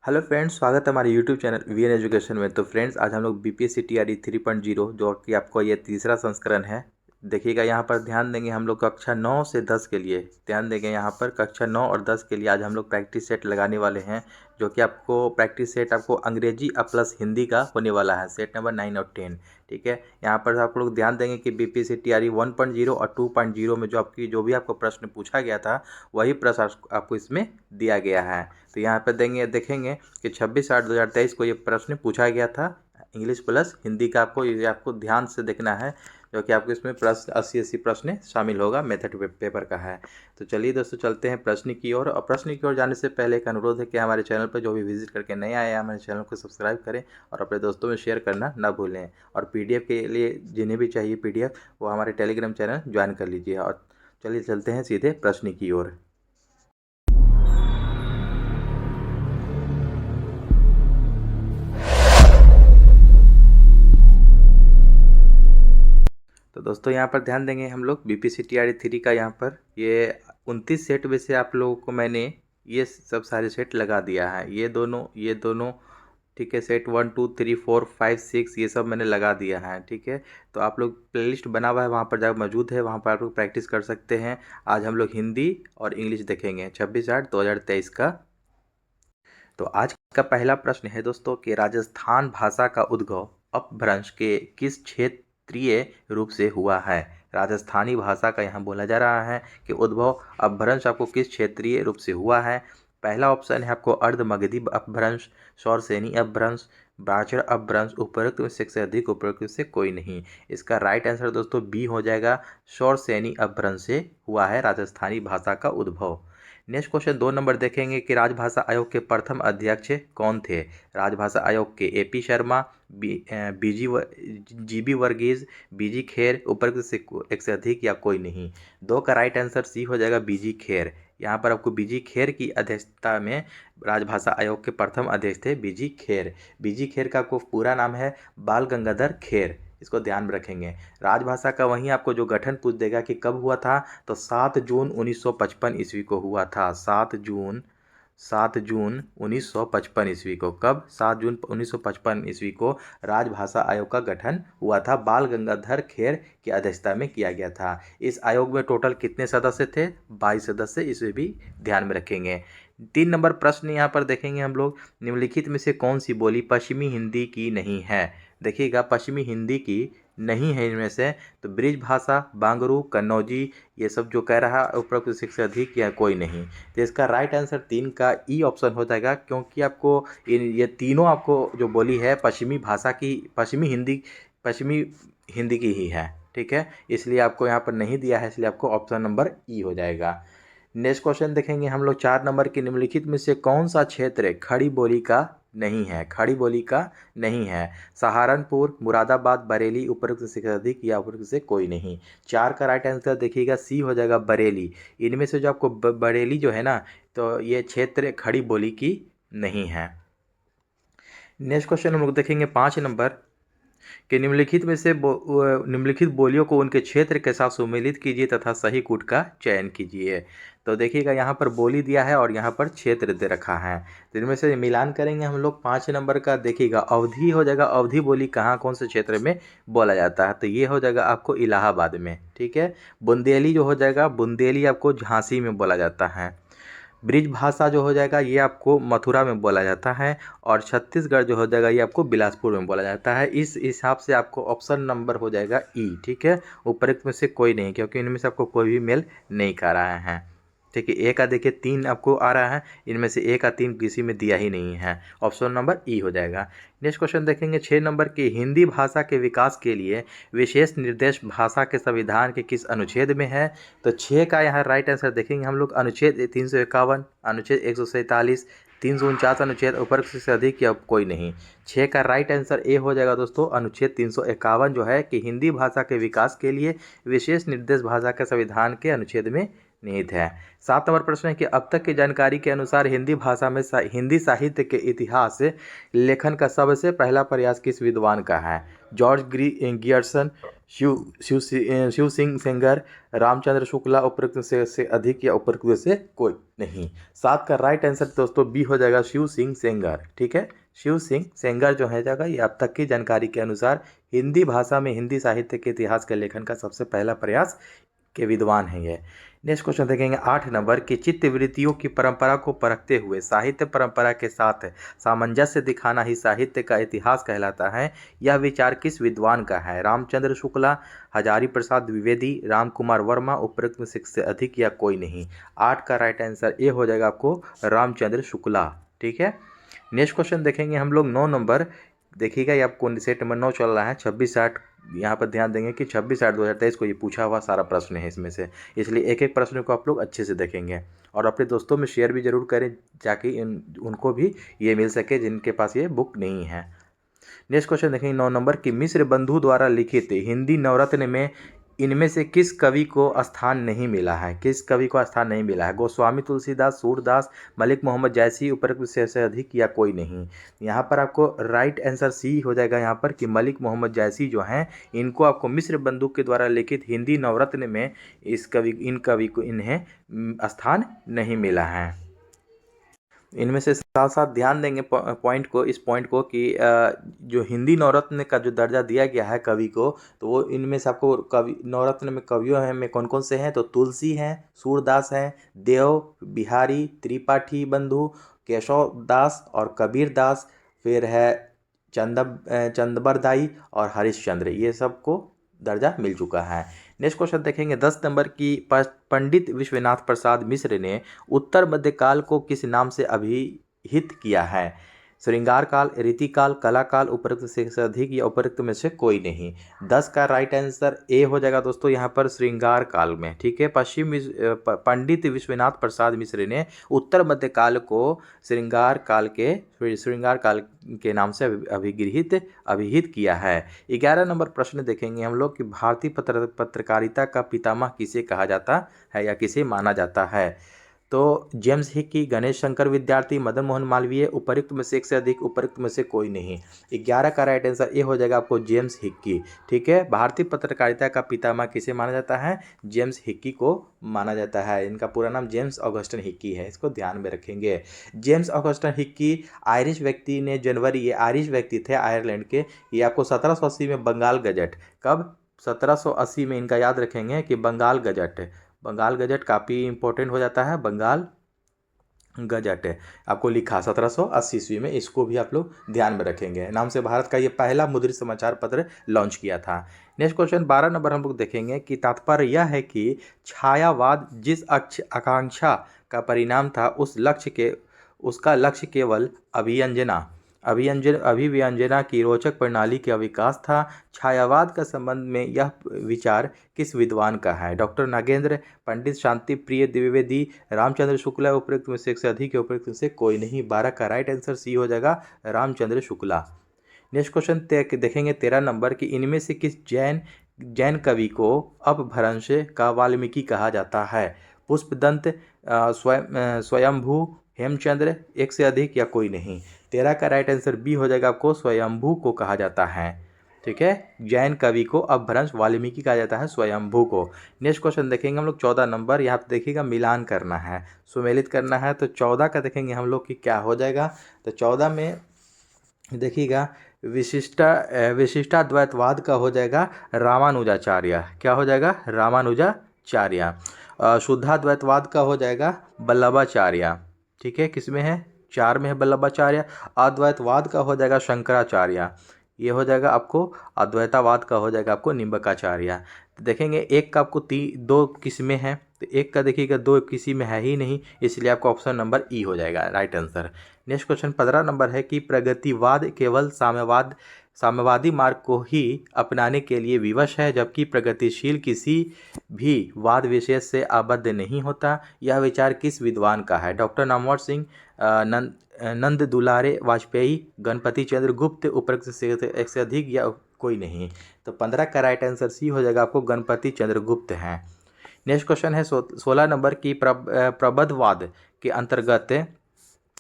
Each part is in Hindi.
हेलो फ्रेंड्स, स्वागत है हमारे यूट्यूब चैनल वीएन एजुकेशन में। तो फ्रेंड्स, आज हम लोग बीपीएससी टीआरई 3.0 जो कि आपको ये तीसरा संस्करण है, देखिएगा। यहाँ पर ध्यान देंगे हम लोग कक्षा 9 से 10 के लिए। ध्यान देंगे यहाँ पर कक्षा 9 और 10 के लिए आज हम लोग प्रैक्टिस सेट लगाने वाले हैं, जो कि आपको प्रैक्टिस सेट आपको अंग्रेजी प्लस हिंदी का होने वाला है, सेट नंबर 9 और 10। ठीक है, यहाँ पर आप लोग ध्यान देंगे कि बीपीएससी टीआरई 1.0 और 2.0 में जो भी आपको प्रश्न पूछा गया था, वही प्रश्न आपको इसमें दिया गया है। तो यहाँ पर देखेंगे कि 26/8/2023 को ये प्रश्न पूछा गया था, इंग्लिश प्लस हिंदी का। आपको ध्यान से देखना है, जो कि आपको इसमें प्रश्न 80 प्रश्न शामिल होगा, मेथड पेपर का है। तो चलिए दोस्तों, चलते हैं प्रश्न की ओर। और प्रश्न की ओर जाने से पहले एक अनुरोध है कि हमारे चैनल पर जो भी विजिट करके नए आए हैं, हमारे चैनल को सब्सक्राइब करें और अपने दोस्तों में शेयर करना ना भूलें। और पीडीएफ के लिए जिन्हें भी चाहिए पीडीएफ, वो हमारे टेलीग्राम चैनल ज्वाइन कर लीजिए। और चलिए चलते हैं सीधे प्रश्न की ओर। तो दोस्तों, यहाँ पर ध्यान देंगे हम लोग बीपीएससी टीआरई 3 का। यहाँ पर ये 29 सेट में से आप लोगों को मैंने ये सब सारे सेट लगा दिया है। ये दोनों ठीक है, सेट 1 2 3 4 5 6 ये सब मैंने लगा दिया है। ठीक है, तो आप लोग प्लेलिस्ट बना हुआ है, वहाँ पर जाकर मौजूद है, वहाँ पर आप लोग प्रैक्टिस कर सकते हैं। आज हम लोग हिंदी और इंग्लिश देखेंगे 26/8/2023 का। तो आज का पहला प्रश्न है दोस्तों कि राजस्थान भाषा का उद्भव अपभ्रंश के किस क्षेत्रीय रूप से हुआ है। राजस्थानी भाषा का यहाँ बोला जा रहा है कि उद्भव अपभ्रंश आपको किस क्षेत्रीय रूप से हुआ है। पहला ऑप्शन है आपको अर्ध मगधी अपभ्रंश, शौरसेनी अपभ्रंश, बाचड़ अपभ्रंश, उपरोक्त में से अधिक, उपरोक्त में से कोई नहीं। इसका राइट आंसर दोस्तों बी हो जाएगा, शौरसेनी अपभ्रंश से हुआ है राजस्थानी भाषा का उद्भव। नेक्स्ट क्वेश्चन 2 नंबर देखेंगे कि राजभाषा आयोग के प्रथम अध्यक्ष कौन थे। राजभाषा आयोग के एपी शर्मा, जीबी वर्गीज, बीजी खेर, उपरोक्त से एक से अधिक या कोई नहीं। 2 का राइट आंसर सी हो जाएगा, बीजी खेर। यहाँ पर आपको बीजी खेर की अध्यक्षता में राजभाषा आयोग के प्रथम अध्यक्ष थे बीजी खेर। बीजी खेर का आपको पूरा नाम है बाल गंगाधर खेर, इसको ध्यान में रखेंगे। राजभाषा का वहीं आपको जो गठन पूछ देगा कि कब हुआ था, तो 7 जून 1955 ईस्वी को हुआ था। 7 जून 1955 ईस्वी को। कब? 7 जून 1955 ईस्वी को राजभाषा आयोग का गठन हुआ था, बाल गंगाधर खेर की अध्यक्षता में किया गया था। इस आयोग में टोटल कितने सदस्य थे? 22 सदस्य, इसे भी ध्यान में रखेंगे। 3 नंबर प्रश्न यहाँ पर देखेंगे हम लोग, निम्नलिखित में से कौन सी बोली पश्चिमी हिंदी की नहीं है। देखिएगा, पश्चिमी हिंदी की नहीं है इनमें से, तो ब्रिज भाषा, बांगरू, कन्नौजी, ये सब जो कह रहा है उपरोक्त से अधिक या कोई नहीं। तो इसका राइट आंसर 3 का ई ऑप्शन हो जाएगा, क्योंकि आपको ये तीनों आपको जो बोली है पश्चिमी भाषा की, पश्चिमी हिंदी की ही है। ठीक है, इसलिए आपको यहाँ पर नहीं दिया है, इसलिए आपको ऑप्शन नंबर ई हो जाएगा। नेक्स्ट क्वेश्चन देखेंगे हम लोग 4 नंबर की, निम्नलिखित में से कौन सा क्षेत्र खड़ी बोली का नहीं है। खड़ी बोली का नहीं है। सहारनपुर, मुरादाबाद, बरेली, उपरोक्त से अधिक या उपरोक्त से कोई नहीं। 4 का राइट आंसर देखिएगा सी हो जाएगा, बरेली। इनमें से जो आपको बरेली जो है ना, तो ये क्षेत्र खड़ी बोली की नहीं है। नेक्स्ट क्वेश्चन हम लोग देखेंगे 5 नंबर कि निम्नलिखित में से निम्नलिखित बोलियों को उनके क्षेत्र के साथ सुमेलित कीजिए तथा सही कूट का चयन कीजिए। तो देखिएगा, यहाँ पर बोली दिया है और यहाँ पर क्षेत्र दे रखा है, तो इनमें से मिलान करेंगे हम लोग। 5 नंबर का देखिएगा, अवधि हो जाएगा। अवधि बोली कहाँ कौन से क्षेत्र में बोला जाता है, तो ये हो जाएगा आपको इलाहाबाद में। ठीक है, बुंदेली जो हो जाएगा, बुंदेली आपको झांसी में बोला जाता है। ब्रिज भाषा जो हो जाएगा ये आपको मथुरा में बोला जाता है। और छत्तीसगढ़ जो हो जाएगा ये आपको बिलासपुर में बोला जाता है। इस हिसाब से आपको ऑप्शन नंबर हो जाएगा ई। ठीक है, उपरोक्त में से कोई नहीं, क्योंकि इनमें से आपको कोई भी मेल नहीं कर रहा है। ठीक है, ए का देखिए 3 आपको आ रहा है, इनमें से ए का 3 किसी में दिया ही नहीं है, ऑप्शन नंबर ई हो जाएगा। नेक्स्ट क्वेश्चन देखेंगे 6 नंबर की, हिंदी भाषा के विकास के लिए विशेष निर्देश भाषा के संविधान के किस अनुच्छेद में है। तो 6 का यहाँ राइट आंसर देखेंगे हम लोग, अनुच्छेद 351, अनुच्छेद 147, 349 अनुच्छेद, उपरोक्त से अधिक या कोई नहीं। 6 का राइट आंसर ए हो जाएगा दोस्तों, अनुच्छेद 351 जो है कि हिंदी भाषा के विकास के लिए विशेष निर्देश भाषा के संविधान के अनुच्छेद में निहित है। 7 नंबर प्रश्न है कि अब तक की जानकारी के अनुसार हिंदी भाषा में हिंदी साहित्य के इतिहास लेखन का सबसे पहला प्रयास किस विद्वान का है। जॉर्ज गियर्सन, शिव सिंह सेंगर, रामचंद्र शुक्ला, उपरोक्त से अधिक या उपरोक्त से कोई नहीं। 7 का राइट आंसर दोस्तों बी हो जाएगा, शिव सिंह सेंगर। ठीक है, शिव सिंह सेंगर जो है जाएगा, ये अब तक की जानकारी के अनुसार हिंदी भाषा में हिंदी साहित्य के इतिहास के लेखन का सबसे पहला प्रयास के विद्वान हैं ये। नेक्स्ट क्वेश्चन देखेंगे 8 नंबर की, चित्तवृत्तियों की परंपरा को परखते हुए साहित्य परंपरा के साथ सामंजस्य दिखाना ही साहित्य का इतिहास कहलाता है। यह विचार किस विद्वान का है? रामचंद्र शुक्ला, हजारी प्रसाद द्विवेदी, राम कुमार वर्मा, उपरोक्त में से अधिक या कोई नहीं। 8 का राइट आंसर ए हो जाएगा आपको, रामचंद्र शुक्ला। ठीक है, नेक्स्ट क्वेश्चन देखेंगे हम लोग 9 नंबर। देखिएगा ये आपको सेट नंबर 9 चल रहा है, 26-60। यहाँ पर ध्यान देंगे कि 26/8/2023 को ये पूछा हुआ सारा प्रश्न है इसमें से, इसलिए एक एक प्रश्न को आप लोग अच्छे से देखेंगे और अपने दोस्तों में शेयर भी जरूर करें, ताकि उनको भी ये मिल सके जिनके पास ये बुक नहीं है। नेक्स्ट क्वेश्चन देखेंगे 9 नंबर की, मिश्र बंधु द्वारा लिखित हिंदी नवरत्न में इनमें से किस कवि को स्थान नहीं मिला है? किस कवि को स्थान नहीं मिला है? गोस्वामी तुलसीदास, सूरदास, मलिक मोहम्मद जैसी, उपरोक्त से अधिक या कोई नहीं। यहाँ पर आपको राइट आंसर सी हो जाएगा यहाँ पर कि मलिक मोहम्मद जैसी जो हैं, इनको आपको मिश्र बंधु के द्वारा लिखित हिंदी नवरत्न में इन कवि को इन्हें स्थान नहीं मिला है। इनमें से साथ साथ ध्यान देंगे इस पॉइंट को कि जो हिंदी नवरत्न का जो दर्जा दिया गया है कवि को, तो वो इनमें से आपको कवि नवरत्न में कवियों हैं में कौन कौन से हैं? तो तुलसी हैं, सूरदास हैं, देव बिहारी, त्रिपाठी बंधु, केशव दास और कबीर दास, फिर है चंदबरदाई और हरिश्चंद्र, ये सबको दर्जा मिल चुका है। नेक्स्ट क्वेश्चन देखेंगे 10 नंबर की, पंडित विश्वनाथ प्रसाद मिश्र ने उत्तर मध्यकाल को किस नाम से अभिहित किया है? श्रृंगार काल, रीतिकाल, कला काल, उपरोक्त से अधिक या उपरोक्त में से कोई नहीं। 10 का राइट आंसर ए हो जाएगा दोस्तों यहाँ पर, श्रृंगार काल में। ठीक है, पंडित विश्वनाथ प्रसाद मिश्र ने उत्तर मध्यकाल को श्रृंगार काल के नाम से अभिहित किया है। 11 नंबर प्रश्न देखेंगे हम लोग कि भारतीय पत्रकारिता का पितामह किसे कहा जाता है या किसे माना जाता है? तो जेम्स हिक्की, गणेश शंकर विद्यार्थी, मदन मोहन मालवीय, उपरोक्त में से एक से अधिक, उपरोक्त में से कोई नहीं। 11 का राइट आंसर ए हो जाएगा आपको, जेम्स हिक्की। ठीक है, भारतीय पत्रकारिता का पितामह किसे माना जाता है? जेम्स हिक्की को माना जाता है। इनका पूरा नाम जेम्स ऑगस्टन हिक्की है, इसको ध्यान में रखेंगे। जेम्स ऑगस्टन हिक्की आयरिश व्यक्ति ने ये आयरिश व्यक्ति थे आयरलैंड के। ये आपको 1780 में बंगाल गजट, कब? 1780 में इनका याद रखेंगे कि बंगाल गजट काफ़ी इंपॉर्टेंट हो जाता है। बंगाल गजट आपको लिखा 1780 ईस्वी में, इसको भी आप लोग ध्यान में रखेंगे। नाम से भारत का ये पहला मुद्रित समाचार पत्र लॉन्च किया था। नेक्स्ट क्वेश्चन 12 नंबर हम लोग देखेंगे कि तात्पर्य यह है कि छायावाद जिस आकांक्षा का परिणाम था, उसका लक्ष्य केवल अभिव्यंजना की रोचक प्रणाली का विकास था। छायावाद का संबंध में यह विचार किस विद्वान का है? डॉक्टर नागेंद्र, पंडित शांति प्रिय द्विवेदी, रामचंद्र शुक्ला, उपरोक्त में से अधिक, उपरोक्त में से कोई नहीं। 12 का राइट आंसर सी हो जाएगा, रामचंद्र शुक्ला। नेक्स्ट क्वेश्चन देखेंगे 13 नंबर की, इनमें से किस जैन कवि को अपभ्रंश का वाल्मीकि कहा जाता है? पुष्पदंत, स्वयंभू, हेमचंद्र, एक से अधिक या कोई नहीं। 13 का राइट आंसर बी हो जाएगा आपको, स्वयंभू को कहा जाता है। ठीक है, जैन कवि को अपभ्रंश वाल्मीकि कहा जाता है, स्वयंभू को। नेक्स्ट क्वेश्चन देखेंगे हम लोग 14 नंबर। यहाँ पे देखिएगा मिलान करना है, सुमेलित करना है। तो 14 का देखेंगे हम लोग कि क्या हो जाएगा। तो 14 में देखिएगा विशिष्टाद्वैतवाद का हो जाएगा रामानुजाचार्य। क्या हो जाएगा? रामानुजाचार्य। शुद्धाद्वैतवाद का हो जाएगा वल्लभाचार्य। ठीक है, किस में है? 4 में है वल्लभाचार्य। अद्वैतवाद का हो जाएगा शंकराचार्य। ये हो जाएगा आपको, अद्वैतावाद का हो जाएगा आपको निम्बकाचार्य। तो देखेंगे एक का आपको 2 किस्में हैं, तो एक का देखिएगा 2 किसी में है ही नहीं, इसलिए आपको ऑप्शन नंबर ई हो जाएगा right answer. Next question 15 number है कि प्रगतिवाद केवल साम्यवादी मार्ग को ही अपनाने के लिए विवश है, जबकि प्रगतिशील किसी भी वाद विशेष से आबद्ध नहीं होता। यह विचार किस विद्वान का है? डॉक्टर नामवर सिंह, नंद दुलारे वाजपेयी, गणपति चंद्र गुप्त, उपरोक्त से एक से अधिक या कोई नहीं। तो 15 का राइट आंसर सी हो जाएगा आपको, गणपति चंद्र गुप्त हैं। नेक्स्ट क्वेश्चन है 16 नंबर की, प्रबंधवाद के अंतर्गत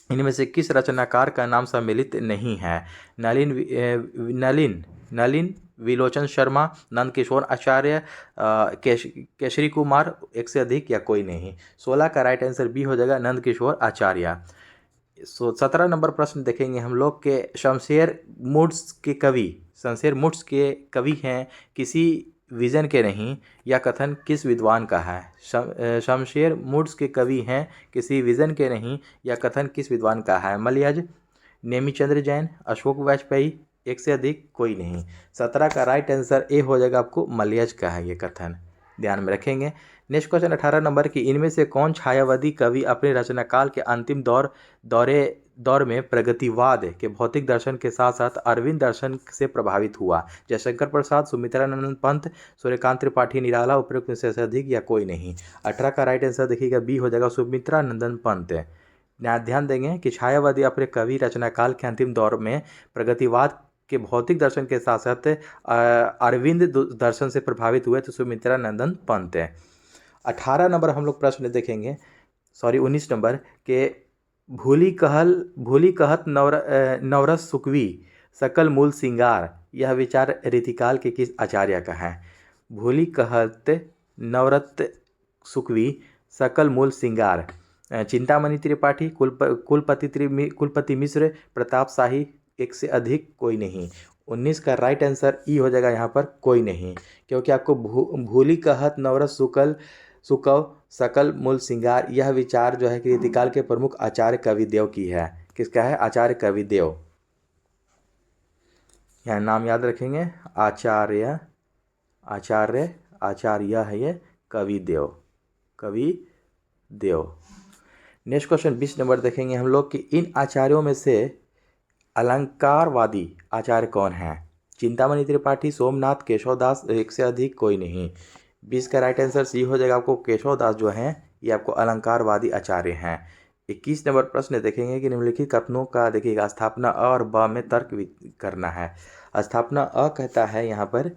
इनमें से किस रचनाकार का नाम सम्मिलित नहीं है? नलिन नलिन, विलोचन शर्मा, नंद किशोर आचार्य, केशरी कुमार, एक से अधिक या कोई नहीं। 16 का राइट आंसर बी हो जाएगा नंद किशोर आचार्य। 17 नंबर प्रश्न देखेंगे हम लोग के शमशेर मुड्स के कवि हैं किसी विजन के नहीं, यह कथन किस विद्वान का है। शमशेर मुड्स के कवि हैं किसी विजन के नहीं, यह कथन किस विद्वान का है। मलयज, नेमीचंद्र जैन, अशोक वाजपेयी, एक से अधिक कोई नहीं। 17 का राइट आंसर ए हो जाएगा आपको मलयज का है ये कथन, ध्यान में रखेंगे। नेक्स्ट क्वेश्चन 18 नंबर की, इनमें से कौन छायावादी कवि अपने रचनाकाल के अंतिम दौर में प्रगतिवाद के भौतिक दर्शन के साथ साथ अरविंद दर्शन से प्रभावित हुआ। जयशंकर प्रसाद, सुमित्रानंद पंत, सूर्यकांत त्रिपाठी निराला, उपरोक्त में से अधिक या कोई नहीं। 18 का राइट आंसर देखिएगा बी हो जाएगा सुमित्रानंदन पंत। ध्यान देंगे कि छायावादी अपने कवि रचनाकाल के अंतिम दौर में प्रगतिवाद के भौतिक दर्शन के साथ साथ अरविंद दर्शन से प्रभावित हुए तो सुमित्रानंदन पंत है। 18 नंबर हम लोग प्रश्न देखेंगे, 19 नंबर के, भूली कहत नवरस सुकवी सकल मूल सिंगार, यह विचार रीतिकाल के किस आचार्य का है। भूली कहत नवरत सुकवी सकल मूल सिंगार, चिंतामणि त्रिपाठी, कुलपति मिश्र, प्रताप शाही, एक से अधिक कोई नहीं। 19 का राइट आंसर ई हो जाएगा यहाँ पर कोई नहीं, क्योंकि आपको भूली कहत नवरस सुकव सकल मूल सिंगार, यह विचार जो है कि रीतिकाल के प्रमुख आचार्य कविदेव की है। किसका है? आचार्य कविदेव। यहाँ नाम याद रखेंगे, आचार्य है ये कविदेव। नेक्स्ट क्वेश्चन 20 नंबर देखेंगे हम लोग कि इन आचार्यों में से अलंकारवादी आचार्य कौन है। चिंतामणि त्रिपाठी, सोमनाथ, केशवदास, एक से अधिक कोई नहीं। 20 का राइट आंसर सी हो जाएगा आपको केशवदास जो हैं ये आपको अलंकारवादी आचार्य हैं। 21 नंबर प्रश्न देखेंगे कि निम्नलिखित कथनों का देखिएगा स्थापना अ और ब में तर्क करना है। स्थापना अ कहता है यहाँ पर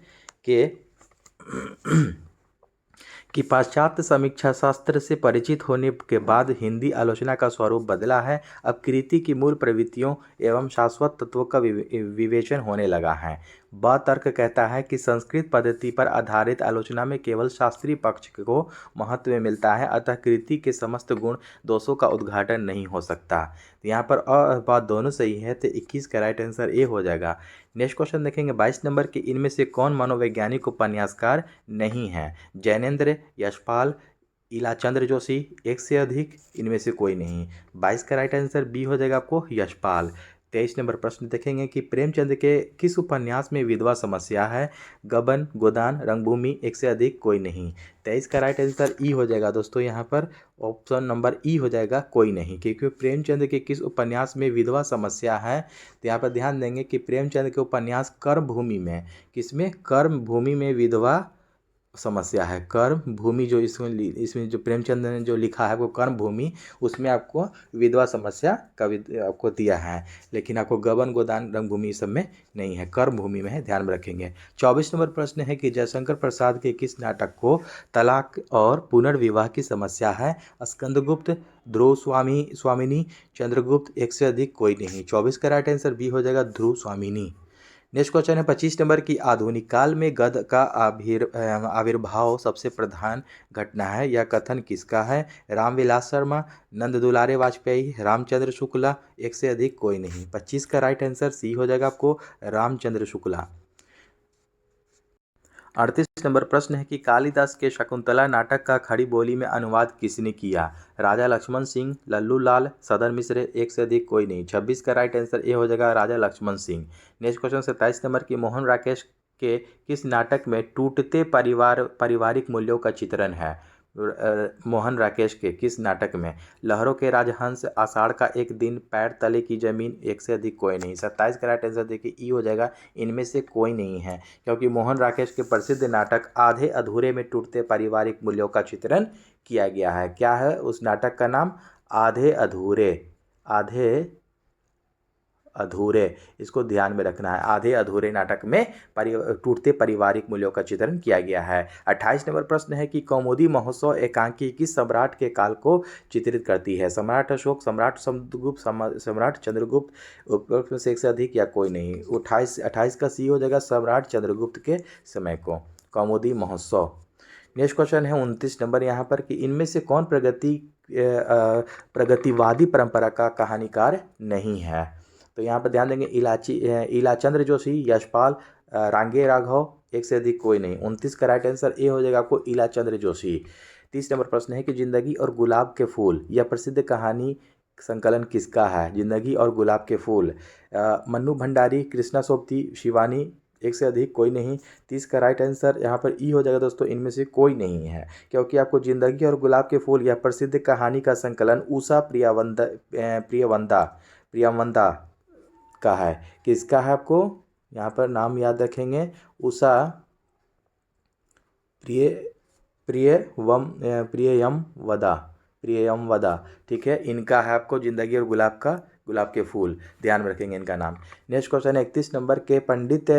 कि पाश्चात्य समीक्षा शास्त्र से परिचित होने के बाद हिंदी आलोचना का स्वरूप बदला है। अब कृति की मूल प्रवृत्तियों एवं शाश्वत तत्वों का विवेचन होने लगा है। ब तर्क कहता है कि संस्कृत पद्धति पर आधारित आलोचना में केवल शास्त्रीय पक्ष को महत्व मिलता है, अतः कृति के समस्त गुण दोषों का उद्घाटन नहीं हो सकता। तो यहाँ पर अ बात दोनों सही है, तो 21 का राइट आंसर ए हो जाएगा। नेक्स्ट क्वेश्चन देखेंगे 22 नंबर के, इनमें से कौन मनोवैज्ञानिक उपन्यासकार नहीं है। जैनेन्द्र, यशपाल, इलाचंद्र जोशी, एक से अधिक, इनमें से कोई नहीं। 22 का राइट आंसर बी हो जाएगा आपको यशपाल। 23 नंबर प्रश्न देखेंगे कि प्रेमचंद के किस उपन्यास में विधवा समस्या है। गबन, गोदान, रंगभूमि, एक से अधिक, कोई नहीं। 23 का राइट आंसर ई हो जाएगा दोस्तों, यहाँ पर ऑप्शन नंबर ई हो जाएगा कोई नहीं, क्योंकि प्रेमचंद के किस उपन्यास में विधवा समस्या है। तो यहाँ पर ध्यान देंगे कि प्रेमचंद के उपन्यास कर्मभूमि में, किसमें? कर्मभूमि में विधवा समस्या है। कर्म भूमि जो इसमें जो प्रेमचंद ने जो लिखा है वो कर्म भूमि, उसमें आपको विधवा समस्या आपको दिया है, लेकिन आपको गबन, गोदान, रंगभूमि सब में नहीं है, कर्म भूमि में है, ध्यान में रखेंगे। 24 नंबर प्रश्न है कि जयशंकर प्रसाद के किस नाटक को तलाक और पुनर्विवाह की समस्या है। स्कंदगुप्त, ध्रुव स्वामिनी, चंद्रगुप्त, एक से अधिक, कोई नहीं। 24 का राइट आंसर बी हो जाएगा ध्रुव स्वामिनी। नेक्स्ट क्वेश्चन है 25 नंबर की, आधुनिक काल में गद्य का आविर्भाव सबसे प्रधान घटना है, यह कथन किसका है। रामविलास शर्मा, नंद दुलारे वाजपेयी, रामचंद्र शुक्ला, एक से अधिक, कोई नहीं। 25 का राइट आंसर सी हो जाएगा आपको रामचंद्र शुक्ला। 38 नंबर प्रश्न है कि कालिदास के शकुंतला नाटक का खड़ी बोली में अनुवाद किसने किया। राजा लक्ष्मण सिंह, लल्लू लाल, सदर मिश्र, एक से अधिक, कोई नहीं। 26 का राइट आंसर ए हो जाएगा Raja Lakshman Singh. Next question 27 number की, मोहन राकेश के किस नाटक में टूटते पारिवारिक मूल्यों का चित्रण है। मोहन राकेश के किस नाटक में। लहरों के राजहंस, आषाढ़ का एक दिन, पैर तले की जमीन, एक से अधिक, कोई नहीं। 27 का राइट आंसर देखिए ई हो जाएगा, इनमें से कोई नहीं है, क्योंकि मोहन राकेश के प्रसिद्ध नाटक आधे अधूरे में टूटते पारिवारिक मूल्यों का चित्रण किया गया है। क्या है उस नाटक का नाम? आधे अधूरे, इसको ध्यान में रखना है। आधे अधूरे नाटक में टूटते पारिवारिक मूल्यों का चित्रण किया गया है। 28 नंबर प्रश्न है कि कौमुदी महोत्सव एकांकी किस सम्राट के काल को चित्रित करती है? सम्राट अशोक, सम्राट समुद्रगुप्त, सम्राट चंद्रगुप्त, उपरोक्त में से एक से अधिक या कोई नहीं? 28 का सी हो जाएगा सम्राट चंद्रगुप्त के समय को कौमुदी महोत्सव। नेक्स्ट क्वेश्चन है 29 नंबर यहाँ पर कि इनमें से कौन प्रगतिवादी परंपरा का कहानीकार नहीं है? तो यहाँ पर ध्यान देंगे इलाचंद्र जोशी, यशपाल, रांगे राघव, एक से अधिक कोई नहीं। 29 का राइट आंसर ए हो जाएगा आपको इलाचंद्र जोशी। 30 नंबर प्रश्न है कि जिंदगी और गुलाब के फूल यह प्रसिद्ध कहानी संकलन किसका है? जिंदगी और गुलाब के फूल, मन्नू भंडारी, कृष्णा सोबती, शिवानी, एक से अधिक कोई नहीं। 30 का राइट आंसर यहाँ पर ई हो जाएगा दोस्तों, इनमें से कोई नहीं है, क्योंकि आपको जिंदगी और गुलाब के फूल यह प्रसिद्ध कहानी का संकलन उषा प्रियवंदा का है। किसका है? आपको यहाँ पर नाम याद रखेंगे, उषा प्रियमवदा, ठीक है, इनका है आपको जिंदगी और गुलाब के फूल, ध्यान में रखेंगे इनका नाम। नेक्स्ट क्वेश्चन है 31 नंबर के पंडित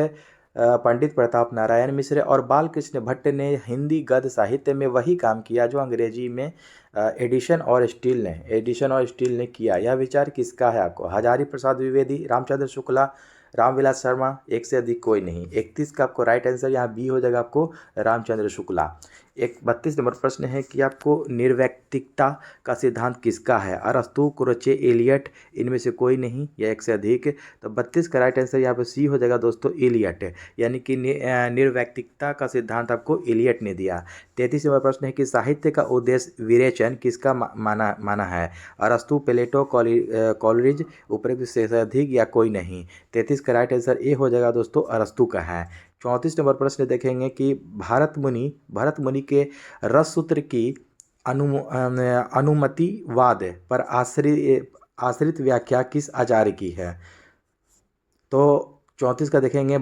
प्रताप नारायण मिश्र और बालकृष्ण भट्ट ने हिंदी गद्य साहित्य में वही काम किया जो अंग्रेजी में एडिशन और स्टील ने किया। यह विचार किसका है? आपको हजारी प्रसाद द्विवेदी, रामचंद्र शुक्ला, रामविलास शर्मा, एक से अधिक कोई नहीं। 31 का आपको राइट आंसर यहाँ बी हो जाएगा आपको रामचंद्र शुक्ला। 32 नंबर प्रश्न है कि आपको निर्वैयक्तिकता का सिद्धांत किसका है? अरस्तु, क्रोचे, एलियट, इनमें से कोई नहीं या एक से अधिक? तो 32 का राइट आंसर यहाँ पर सी हो जाएगा दोस्तों एलियट, यानी कि निर्वैयक्तिकता का सिद्धांत आपको एलियट ने दिया। 33 नंबर प्रश्न है कि साहित्य का उद्देश्य विवेचन किसका माना है? अरस्तु, प्लेटो, कॉलरिज, उपरोक्त से अधिक या कोई नहीं? 33 का राइट आंसर ए हो जाएगा दोस्तों अरस्तु का है। 34 नंबर प्रश्न देखेंगे कि भरत मुनि के रस सूत्र की अनुमतिवाद पर आश्रित व्याख्या किस आचार्य की है? तो 34 का देखेंगे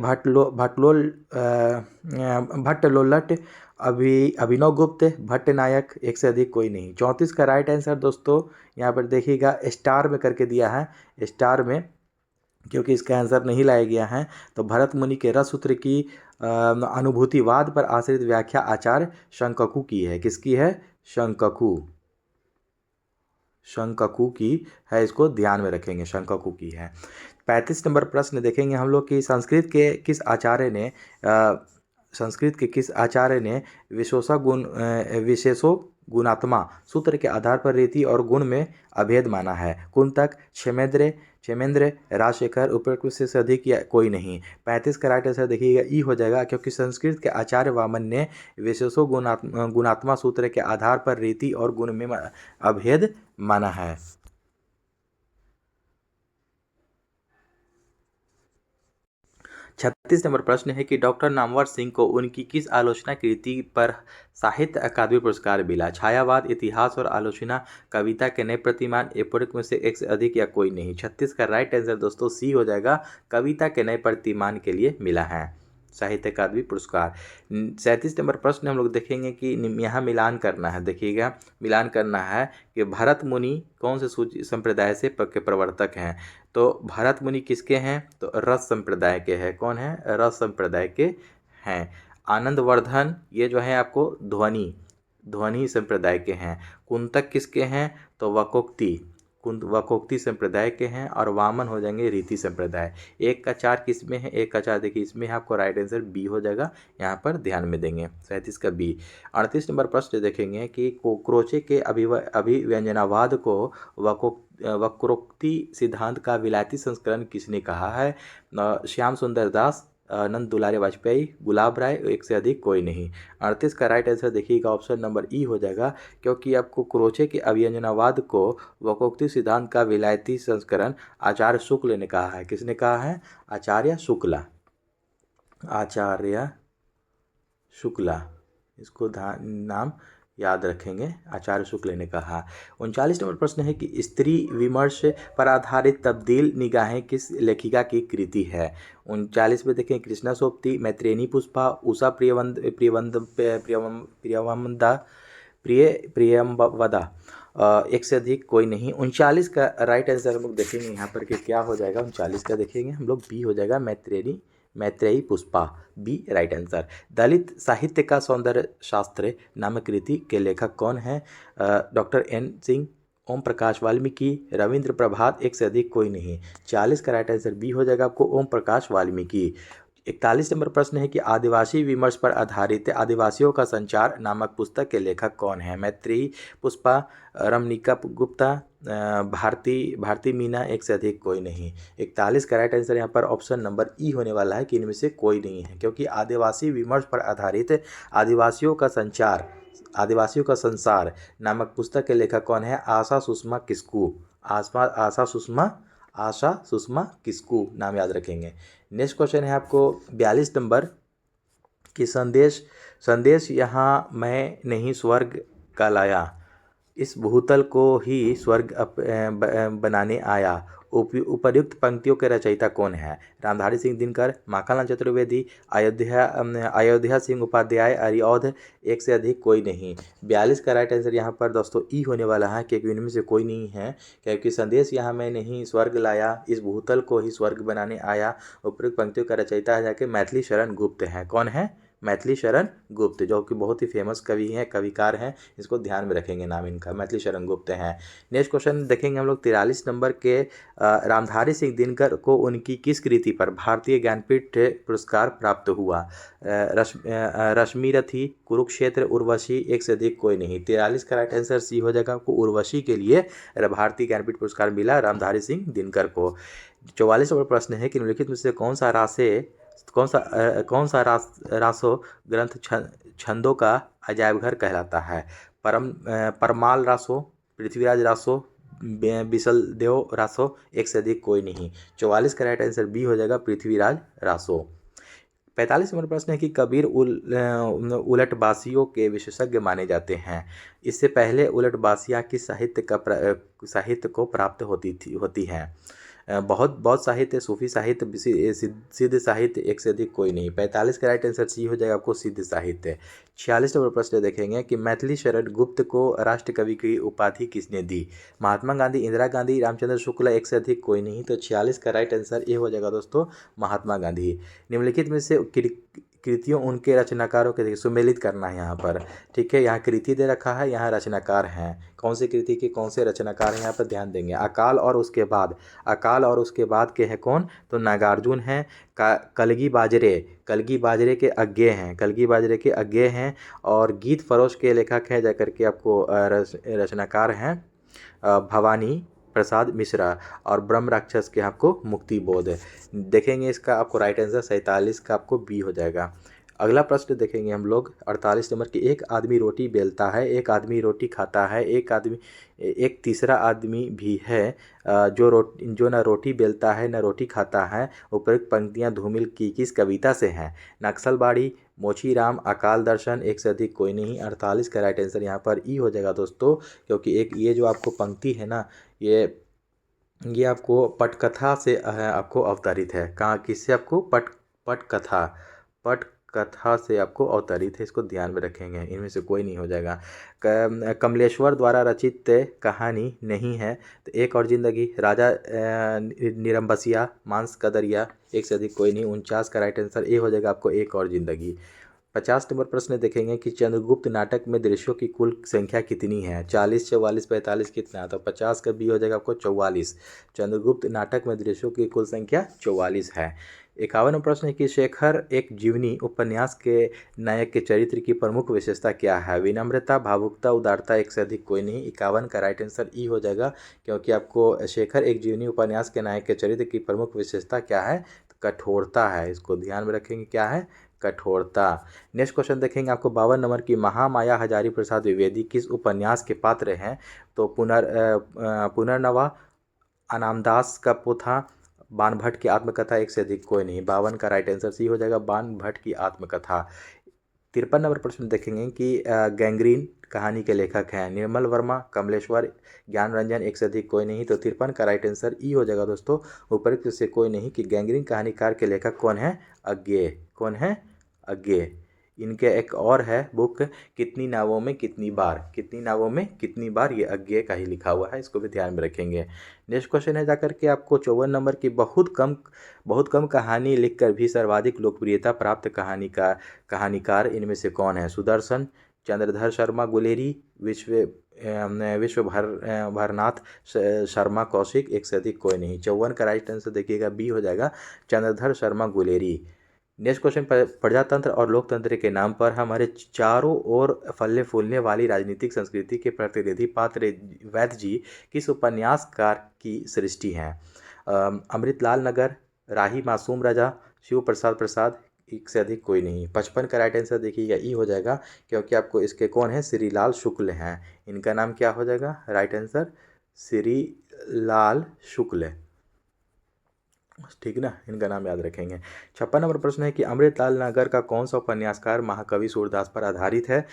भट्टलोल्लट, अभिनव गुप्त, भट्टनायक, एक से अधिक कोई नहीं। 34 का राइट आंसर दोस्तों यहाँ पर देखिएगा स्टार में करके दिया है, स्टार में, क्योंकि इसका आंसर नहीं लाया गया है। तो भरत मुनि के रस सूत्र की अनुभूतिवाद पर आश्रित व्याख्या आचार्य शंककु की है। किसकी है? शंककु की है, इसको ध्यान में रखेंगे, शंककु की है। 35 नंबर प्रश्न देखेंगे हम लोग कि संस्कृत के किस आचार्य ने विशेषो गुणात्मा सूत्र के आधार पर रीति और गुण में अभेद माना है? कुंतक, क्षेमेंद्र, राजशेखर, उपरोक्त से अधिक या कोई नहीं? 35 का राइट आंसर देखिएगा ई हो जाएगा, क्योंकि संस्कृत के आचार्य वामन ने विशेषो गुणात्मा सूत्र के आधार पर रीति और गुण में अभेद माना है। 36 नंबर प्रश्न है कि डॉक्टर नामवर सिंह को उनकी किस आलोचना कृति पर साहित्य अकादमी पुरस्कार मिला? छायावाद, इतिहास और आलोचना, कविता के नए प्रतिमान, उपरोक्त में से एक से अधिक या कोई नहीं? 36 का राइट आंसर दोस्तों सी हो जाएगा, कविता के नए प्रतिमान के लिए मिला है साहित्य अकादमी पुरस्कार। 37 नंबर प्रश्न हम लोग देखेंगे कि यहाँ मिलान करना है, देखिएगा मिलान करना है कि भरत मुनि कौन से सूची संप्रदाय से के प्रवर्तक हैं? तो भरत मुनि किसके हैं? तो रस संप्रदाय के हैं। कौन है? रस संप्रदाय के हैं। आनंदवर्धन ये जो है आपको ध्वनि संप्रदाय के हैं। कुंतक किसके हैं? तो वकोक्ति संप्रदाय के हैं। और वामन हो जाएंगे रीति संप्रदाय। 1 का 4 किस में है? 1 का 4 देखिए इसमें आपको राइट आंसर बी हो जाएगा, यहाँ पर ध्यान में देंगे। 37 का बी। 38 नंबर प्रश्न देखेंगे कि क्रोचे के अभिव्यंजनावाद को वक्रोक्ति सिद्धांत का विलायती संस्करण किसने कहा है? श्याम सुंदर दास, नंद दुलारे वाजपेयी, गुलाब राय, एक से अधिक कोई नहीं? 38 का राइट आंसर देखिएगा ऑप्शन नंबर ई हो जाएगा, क्योंकि आपको क्रोचे के अभिव्यंजनावाद को वक्रोक्ति सिद्धांत का विलायती संस्करण आचार्य शुक्ल ने कहा है। किसने कहा है? आचार्य शुक्ला, इसको नाम याद रखेंगे, आचार्य शुक्ल ने कहा। 39 नंबर प्रश्न है कि स्त्री विमर्श पर आधारित तब्दील निगाहें किस लेखिका की कृति है? 39 में देखें कृष्णा सोबती, मैत्रेयी पुष्पा, उषा प्रियमवदा, एक से अधिक कोई नहीं। 39 का राइट आंसर हम लोग देखेंगे यहाँ पर कि क्या हो जाएगा। 39 का देखेंगे हम लोग, बी हो जाएगा, Maitreyi Pushpa, B right answer. Dalit साहित्य का सौंदर्य शास्त्र नामक कृति के लेखक कौन है? डॉक्टर एन सिंह, ओम प्रकाश वाल्मीकि, रविंद्र प्रभात, एक से अधिक कोई नहीं। 40 का राइट आंसर बी हो जाएगा आपको, ओम प्रकाश वाल्मीकि। 41 नंबर प्रश्न है कि आदिवासी विमर्श पर आधारित आदिवासियों का संचार नामक पुस्तक के लेखक कौन है? मैत्रेयी पुष्पा, रमणीका गुप्ता, भारती मीना, एक से अधिक कोई नहीं। 41 का राइट आंसर यहाँ पर ऑप्शन नंबर ई होने वाला है कि इनमें से कोई नहीं है, क्योंकि आदिवासी विमर्श पर आधारित आदिवासियों का संसार नामक पुस्तक के लेखक कौन है? आशा सुषमा किस्कू नाम याद रखेंगे। नेक्स्ट क्वेश्चन है आपको 42 नंबर कि संदेश यहाँ मैं नहीं स्वर्ग का लाया, इस भूतल को ही स्वर्ग बनाने आया। उपर्युक्त पंक्तियों के रचयिता कौन है? रामधारी सिंह दिनकर, माखनलाल चतुर्वेदी, अयोध्या सिंह उपाध्याय, अरिऔध, एक से अधिक कोई नहीं। 42 का राइट आंसर यहाँ पर दोस्तों ई होने वाला है, क्योंकि इनमें से कोई नहीं है, क्योंकि संदेश यहाँ मैं नहीं स्वर्ग लाया, इस भूतल को ही स्वर्ग बनाने आया। उपयुक्त पंक्तियों का रचयिता है जाके मैथिली शरण गुप्त है। कौन है? मैथिली शरण गुप्त, जो कि बहुत ही फेमस कवि हैं, कविकार हैं, इसको ध्यान में रखेंगे, नाम इनका मैथिली शरण गुप्त हैं। नेक्स्ट क्वेश्चन देखेंगे हम लोग 43 नंबर के रामधारी सिंह दिनकर को उनकी किस कृति पर भारतीय ज्ञानपीठ पुरस्कार प्राप्त हुआ? रश्मि रथी, कुरुक्षेत्र, उर्वशी, एक से अधिक कोई नहीं। 43 का राइट आंसर सी हो जाएगा आपको, उर्वशी के लिए भारतीय ज्ञानपीठ पुरस्कार मिला रामधारी सिंह दिनकर को। 44 नंबर प्रश्न है कि निम्नलिखित में से कौन सा रासो ग्रंथ छंदों का अजायब घर कहलाता है? परमाल रासो, पृथ्वीराज रासो, बिसलदेव रासो, एक से अधिक कोई नहीं। 44 का राइट आंसर बी हो जाएगा, पृथ्वीराज रासो। 45 नंबर प्रश्न है कि कबीर उलटबासियों के विशेषज्ञ माने जाते हैं। इससे पहले उलटबासियाँ किस साहित्य को प्राप्त होती हैं? बहुत साहित्य, सूफी साहित्य, सिद्ध साहित्य, एक से अधिक कोई नहीं। 45 का राइट आंसर सी हो जाएगा आपको, सिद्ध साहित्य। 46 नंबर प्रश्न देखेंगे कि मैथिली शरण गुप्त को राष्ट्र कवि की उपाधि किसने दी? महात्मा गांधी, इंदिरा गांधी, रामचंद्र शुक्ला, एक से अधिक कोई नहीं। तो 46 का राइट आंसर ये हो जाएगा दोस्तों, महात्मा गांधी। निम्नलिखित में से कृतियों उनके रचनाकारों के देखिए सुमेलित करना है यहाँ पर, ठीक है। यहाँ कृति दे रखा है, यहाँ रचनाकार हैं, कौन सी कृति के कौन से रचनाकार हैं यहाँ पर ध्यान देंगे। अकाल और उसके बाद के हैं कौन? तो नागार्जुन हैं। कलगी बाजरे के अज्ञेय हैं। और गीत फरोश के लेखक हैं जाकर के आपको रचनाकार हैं भवानी प्रसाद मिश्रा। और ब्रह्म राक्षस के आपको मुक्ति बोध है। देखेंगे इसका आपको राइट आंसर 47 का आपको बी हो जाएगा। अगला प्रश्न देखेंगे हम लोग 48 नंबर की, एक आदमी रोटी बेलता है, एक आदमी रोटी खाता है, एक तीसरा आदमी भी है जो न रोटी बेलता है न रोटी खाता है। उपयुक्त पंक्तियां धूमिल की किस कविता से हैं? नक्सलबाड़ी, मोचीराम, अकाल दर्शन, एक से अधिक कोई नहीं। 48 का राइट आंसर यहाँ पर ई हो जाएगा दोस्तों, क्योंकि एक ये जो आपको पंक्ति है ना, ये आपको पटकथा से आपको अवतरित है। कहाँ किससे आपको? पटकथा से आपको अवतरित है, इसको ध्यान में रखेंगे, इनमें से कोई नहीं हो जाएगा। कमलेश्वर द्वारा रचित कहानी नहीं है तो एक और जिंदगी, राजा निरंबसिया, मांस कदरिया, एक से अधिक कोई नहीं। 49 का राइट आंसर ए हो जाएगा आपको, एक और जिंदगी। 50 नंबर प्रश्न देखेंगे कि चंद्रगुप्त नाटक में दृश्यों की कुल संख्या कितनी है? 40, 44, 45 कितना? तो 50 का बी हो जाएगा आपको 44। चंद्रगुप्त नाटक में दृश्यों की कुल संख्या 44 है। 51 प्रश्न है कि शेखर एक जीवनी उपन्यास के नायक के चरित्र की प्रमुख विशेषता क्या है? विनम्रता, भावुकता, उदारता, एक से अधिक कोई नहीं। 51 का राइट आंसर ई हो जाएगा, क्योंकि आपको शेखर एक जीवनी उपन्यास के नायक के चरित्र की प्रमुख विशेषता क्या है? तो कठोरता है, इसको ध्यान में रखेंगे, क्या है? कठोरता। नेक्स्ट क्वेश्चन देखेंगे आपको 52 नंबर की, महामाया हजारी प्रसाद द्विवेदी किस उपन्यास के पात्र हैं? तो पुनर्नवा, अनामदास का पोथा, बाणभट्ट की आत्मकथा, एक से अधिक कोई नहीं। 52 का राइट आंसर सी हो जाएगा, बाणभट्ट की आत्मकथा। 53 नंबर प्रश्न देखेंगे कि गैंग्रीन कहानी के लेखक हैं निर्मल वर्मा, कमलेश्वर, ज्ञान रंजन, एक से अधिक कोई नहीं। तो 53 का राइट आंसर ई हो जाएगा दोस्तों, उपयुक्त से कोई नहीं कि गैंग्रीन कहानीकार के लेखक कौन है? अज्ञेय। कौन है? अज्ञेय। इनके एक और है बुक, कितनी नावों में कितनी बार, कितनी नावों में कितनी बार, ये अज्ञे का ही लिखा हुआ है, इसको भी ध्यान में रखेंगे। नेक्स्ट क्वेश्चन है जाकर के आपको 54 नंबर की, बहुत कम कहानी लिखकर भी सर्वाधिक लोकप्रियता प्राप्त कहानीकार इनमें से कौन है? सुदर्शन, चंद्रधर शर्मा गुलेरी, विश्व भरनाथ शर्मा कौशिक, एक से अधिक कोई नहीं। 54 का राइट आंसर देखिएगा बी हो जाएगा, चंद्रधर शर्मा गुलेरी। नेक्स्ट क्वेश्चन, प्रजातंत्र और लोकतंत्र के नाम पर हमारे चारों ओर फलने फूलने वाली राजनीतिक संस्कृति के प्रतिनिधि पात्र वैद्य जी किस उपन्यासकार की सृष्टि हैं? अमृतलाल नगर, राही मासूम राजा, शिव प्रसाद प्रसाद, एक से अधिक कोई नहीं। 55 का राइट आंसर देखिएगा ई हो जाएगा, क्योंकि आपको इसके कौन है, श्रीलाल शुक्ल हैं। इनका नाम क्या हो जाएगा राइट आंसर, श्रीलाल शुक्ल, ठीक ना, इनका नाम याद रखेंगे। 56 नंबर प्रश्न है कि अमृतलाल नगर का कौन सा उपन्यासकार महाकवि सूरदास पर आधारित है?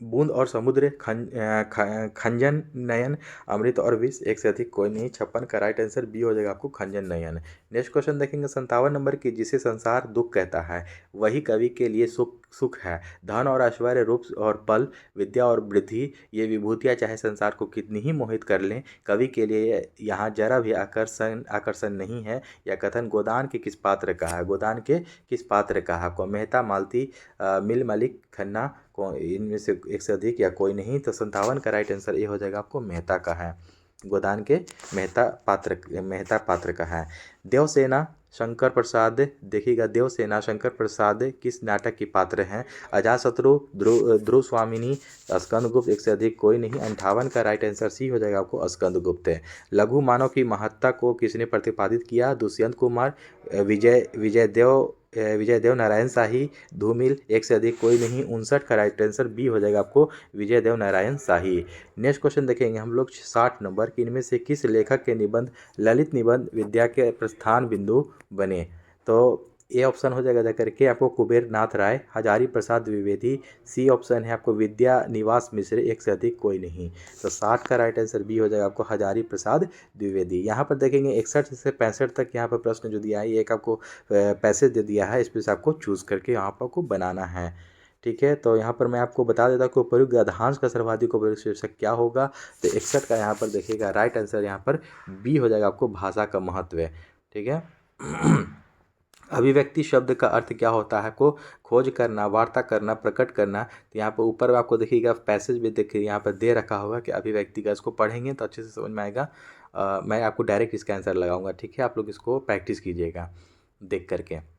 बूंद और समुद्र, खंजन नयन, अमृत और विष, एक से अधिक कोई नहीं। 56 का राइट आंसर बी हो जाएगा आपको, खंजन नयन। नेक्स्ट क्वेश्चन देखेंगे 57 नंबर की, जिसे संसार दुख कहता है वही कवि के लिए सुख है। धन और ऐश्वर्य, रूप और बल, विद्या और वृद्धि, ये विभूतियाँ चाहे संसार को कितनी ही मोहित कर लें, कवि के लिए यहाँ जरा भी आकर्षण नहीं है। यह कथन गोदान के किस पात्र का है? गोदान के किस पात्र का है? आपको मेहता, मालती, मिल, मलिक, खन्ना, इनमें से एक से अधिक या कोई नहीं। तो 57 का राइट आंसर ये हो जाएगा आपको, मेहता का है। गोदान के मेहता पात्र का है। देवसेना शंकर प्रसाद, देखिएगा देवसेना शंकर प्रसाद किस नाटक की पात्र हैं? अजातशत्रु, ध्रुव स्वामिनी, स्कंदगुप्त, एक से अधिक कोई नहीं। 58 का राइट आंसर सी हो जाएगा आपको, स्कंदगुप्त। लघु मानव की महत्ता को किसने प्रतिपादित किया? दुष्यंत कुमार, विजय देव नारायण शाही, धूमिल, एक से अधिक कोई नहीं। 59 का राइट आंसर बी हो जाएगा आपको, विजय देव नारायण शाही। नेक्स्ट क्वेश्चन देखेंगे हम लोग 60 नंबर की, इनमें से किस लेखक के निबंध ललित निबंध विद्या के प्रस्थान बिंदु बने? तो ए ऑप्शन हो जाएगा जाकर के आपको कुबेर नाथ राय, हजारी प्रसाद द्विवेदी, सी ऑप्शन है आपको विद्या निवास मिश्र, एक से अधिक कोई नहीं। तो 60 का राइट आंसर बी हो जाएगा आपको, हजारी प्रसाद द्विवेदी। यहाँ पर देखेंगे 61 से 65 तक यहाँ पर प्रश्न जो दिया है, एक आपको पैसेज दे दिया है, इसमें से आपको चूज़ करके यहाँ पर आपको बनाना है, ठीक है। तो यहाँ पर मैं आपको बता देता हूँ कि उपयुक्त गद्यांश का सर्वाधिक उपयुक्त शीर्षक क्या होगा। तो 61 का यहाँ पर देखिएगा राइट आंसर यहाँ पर बी हो जाएगा आपको, भाषा का महत्व, ठीक है। अभिव्यक्ति शब्द का अर्थ क्या होता है? को खोज करना, वार्ता करना, प्रकट करना। तो यहाँ पर ऊपर आपको देखिएगा पैसेज भी देखिए यहाँ पर दे रखा होगा कि अभिव्यक्ति का, इसको पढ़ेंगे तो अच्छे से समझ में आएगा। मैं आपको डायरेक्ट इसका आंसर लगाऊंगा, ठीक है। आप लोग इसको प्रैक्टिस कीजिएगा देख करके।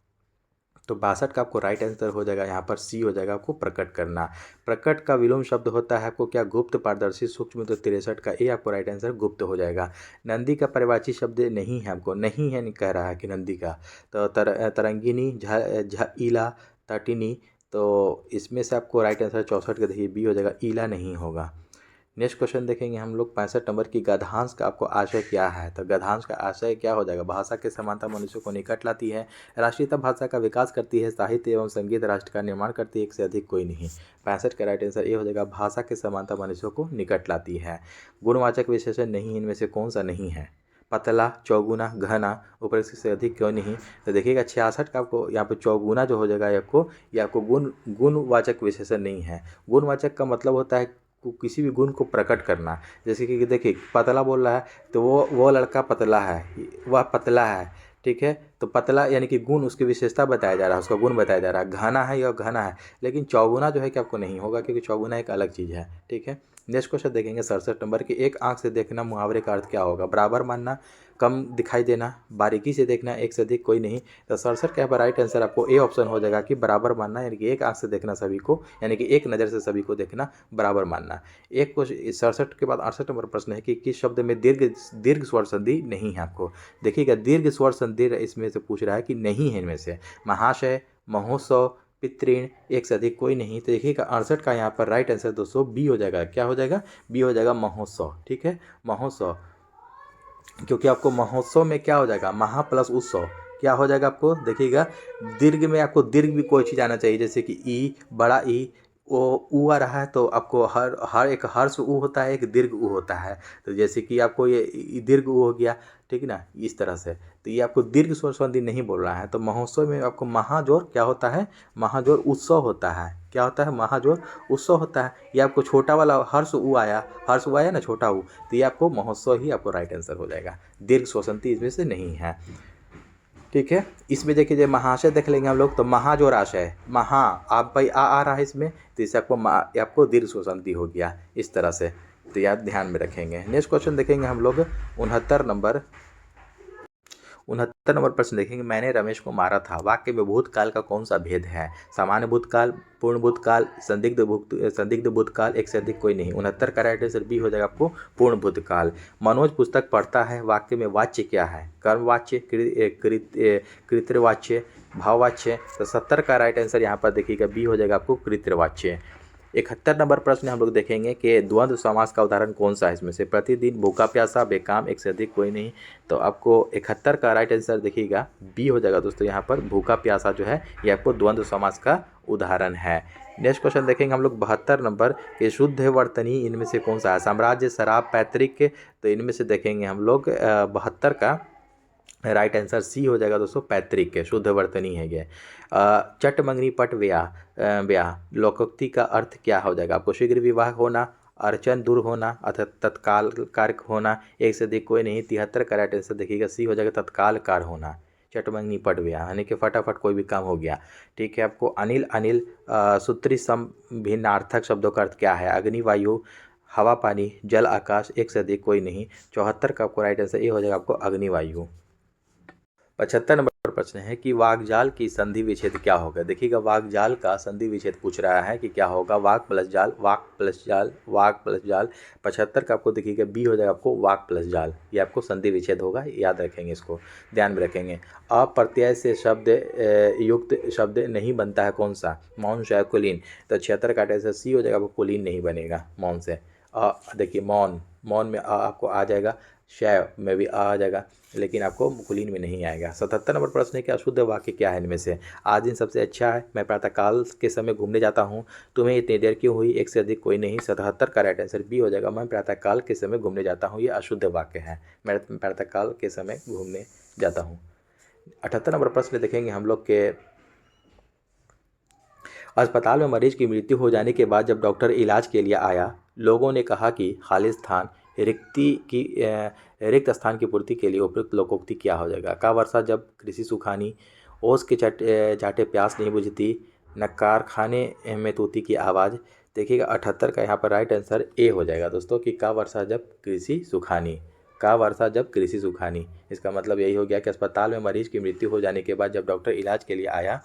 तो 62 का आपको राइट आंसर हो जाएगा यहाँ पर सी हो जाएगा आपको, प्रकट करना। प्रकट का विलोम शब्द होता है आपको क्या? गुप्त, पारदर्शी, सूक्ष्म। तो 63 का ए आपको राइट आंसर गुप्त हो जाएगा। नंदी का पर्यायवाची शब्द नहीं है, आपको नहीं है, नहीं कह रहा है कि नंदी का। तो तरंगिनी, ईला, तटिनी। तो इसमें से आपको राइट आंसर 64 का देखिए बी हो जाएगा, ईला नहीं होगा। नेक्स्ट क्वेश्चन देखेंगे हम लोग 65 नंबर की, गद्यांश का आपको आशय क्या है? तो गद्यांश का आशय क्या हो जाएगा? भाषा के समानता मनुष्य को निकट लाती है, राष्ट्रीयता भाषा का विकास करती है, साहित्य एवं संगीत राष्ट्र का निर्माण करती है, एक से अधिक कोई नहीं। 65 का राइट आंसर ये हो जाएगा, भाषा के समानता मनुष्य को निकट लाती है। गुणवाचक विशेषण नहीं, इनमें से कौन सा नहीं है? पतला, चौगुना, घना, ऊपर से अधिक क्यों नहीं? तो देखिएगा 66 का आपको यहाँ पर चौगुना जो हो जाएगा ये आपको गुणवाचक विशेषण नहीं है। गुणवाचक का मतलब होता है किसी भी गुण को प्रकट करना। जैसे कि देखिए पतला बोल रहा है तो वो लड़का पतला है, वह पतला है, ठीक है। तो पतला यानी कि गुण, उसकी विशेषता बताया जा रहा है, उसका गुण बताया जा रहा है। घना है या घना है, लेकिन चौगुना जो है कि आपको नहीं होगा, क्योंकि चौगुना एक अलग चीज़ है, ठीक है। नेक्स्ट क्वेश्चन देखेंगे 67 नंबर की, एक आंख से देखना मुहावरे का अर्थ क्या होगा? बराबर मानना, कम दिखाई देना, बारीकी से देखना, एक से अधिक कोई नहीं। तो 67 का यहाँ पर राइट आंसर आपको ए ऑप्शन हो जाएगा कि बराबर मानना, यानी कि एक आंख से देखना सभी को, यानी कि एक नज़र से सभी को देखना, बराबर मानना। एक क्वेश्चन 67 के बाद 68 नंबर प्रश्न है कि किस शब्द में दीर्घ स्वर संधि नहीं है? आपको देखिएगा दीर्घ स्वर संधि इसमें से पूछ रहा है कि नहीं है इनमें से। महाशय, महोत्सव, पितृण, एक से अधिक कोई नहीं। तो देखिएगा 68 का यहाँ पर राइट आंसर दोस्तों बी हो जाएगा। क्या हो जाएगा? बी हो जाएगा, महोत्सव, ठीक है, महोत्सव। क्योंकि आपको महोत्सव में क्या हो जाएगा? महा प्लस उत्सव, क्या हो जाएगा आपको? देखिएगा दीर्घ में आपको दीर्घ भी कोई चीज़ आना चाहिए, जैसे कि ई, बड़ा ई, वो ऊ आ रहा है तो आपको हर हर एक हर्ष ऊ होता है, एक दीर्घ ऊ होता है। तो जैसे कि आपको ये दीर्घ ऊ हो गया, ठीक है ना, इस तरह से। तो ये आपको दीर्घ स्वर संधि नहीं बोलना है। तो महोत्सव में आपको महाजोर क्या होता है, महाजोर उत्सव होता है। क्या होता है, महाजोर उत्सव होता है। ये आपको छोटा वाला हर्ष ऊ आया, हर्ष ऊ आया ना, छोटा ऊ, तो ये आपको महोत्सव ही आपको राइट आंसर हो जाएगा। दीर्घ स्वर संधि इसमें से नहीं है, ठीक है। इसमें देखिए जो महाशय देख लेंगे हम लोग, तो महा जो राशय है, महा, आप भाई आ रहा है इसमें, तो इससे आपको ये आपको दीर्घ स्वर संधि हो गया इस तरह से। तो याद ध्यान में रखेंगे। नेक्स्ट क्वेश्चन देखेंगे हम लोग 69 नंबर प्रश्न देखेंगे। मैंने रमेश को मारा था, वाक्य में भूतकाल का कौन सा भेद है? सामान्य भूतकाल, पूर्ण भूतकाल, संदिग्ध भूतकाल, एक से अधिक कोई नहीं। 69 का राइट आंसर बी हो जाएगा आपको, पूर्ण भूतकाल। मनोज पुस्तक पढ़ता है, वाक्य में वाच्य क्या है? कर्मवाच्य, कृतवाच्य, भाववाच्य। तो 70 का राइट आंसर यहाँ पर देखिएगा बी हो जाएगा आपको, कृतवाच्य। 71 नंबर प्रश्न हम लोग देखेंगे कि द्वंद्व समास का उदाहरण कौन सा है इसमें से? प्रतिदिन, भूखा प्यासा, बेकाम, एक से अधिक कोई नहीं। तो आपको 71 का राइट आंसर देखिएगा बी हो जाएगा दोस्तों। यहाँ पर भूखा प्यासा जो है ये आपको द्वंद्व समास का उदाहरण है। नेक्स्ट क्वेश्चन देखेंगे हम लोग 72 नंबर के शुद्ध वर्तनी इनमें से कौन सा है? साम्राज्य, शराब, पैतृक। तो इनमें से देखेंगे हम लोग 72 का राइट आंसर सी हो जाएगा दोस्तों, पैतृक के शुद्ध वर्तनी है ये। चट मंगनी पट ब्याह लोकोक्ति का अर्थ क्या हो जाएगा? आपको शीघ्र विवाह होना, अड़चन दूर होना, अथवा तत्काल कार्य होना, एक से अधिक कोई नहीं। 73 का राइट आंसर देखिएगा सी हो जाएगा, तत्काल कार्य होना। चटमंगनी पट ब्याह यानी कि फटाफट कोई भी काम हो गया, ठीक है। आपको अनिल सूत्री सम भिन्नार्थक शब्दों का अर्थ क्या है? अग्नि, वायु, हवा, पानी, जल, आकाश, एक से अधिक कोई नहीं। 74 का आपको राइट आंसर ये हो जाएगा आपको, अग्नि, वायु। 75 नंबर प्रश्न है कि वाकजाल की संधि विच्छेद क्या होगा? देखिएगा वाकजाल का संधि विच्छेद पूछ रहा है कि क्या होगा। वाक प्लस जाल, वाक प्लस जाल, वाक प्लस जाल। 75 का आपको देखिएगा बी हो जाएगा आपको, वाक प्लस जाल। ये आपको संधि विच्छेद होगा, याद रखेंगे, इसको ध्यान में रखेंगे। अप्रत्यय से शब्द युक्त शब्द नहीं बनता है, कौन सा? मौन, शय, कुलीन। तो 76 का आंसर सी हो जाएगा आपको, कुलीन नहीं बनेगा मौन से। देखिए मौन में आपको आ जाएगा, शय में भी आ जाएगा, लेकिन आपको कुलीन में नहीं आएगा। 77 नंबर प्रश्न है कि अशुद्ध वाक्य क्या है इनमें से? आज दिन सबसे अच्छा है, मैं प्रातःकाल के समय घूमने जाता हूँ, तुम्हें इतनी देर क्यों हुई, एक से अधिक कोई नहीं। 77 का राइट आंसर बी हो जाएगा, मैं प्रातःकाल के समय घूमने जाता हूँ। ये अशुद्ध वाक्य है, मैं प्रातःकाल के समय घूमने जाता हूँ। 78 नंबर प्रश्न देखेंगे हम लोग के अस्पताल में मरीज की मृत्यु हो जाने के बाद जब डॉक्टर इलाज के लिए आया, लोगों ने कहा कि खाली स्थान रिक्त स्थान की पूर्ति के लिए उपयुक्त लोकोक्ति क्या हो जाएगा? का वर्षा जब कृषि सुखानी, ओस के चाटे प्यास नहीं बुझती, न कारखाने में तूती की आवाज़। देखिएगा 78 का यहाँ पर राइट आंसर ए हो जाएगा दोस्तों, कि का वर्षा जब कृषि सुखानी, का वर्षा जब कृषि सुखानी। इसका मतलब यही हो गया कि अस्पताल में मरीज की मृत्यु हो जाने के बाद जब डॉक्टर इलाज के लिए आया,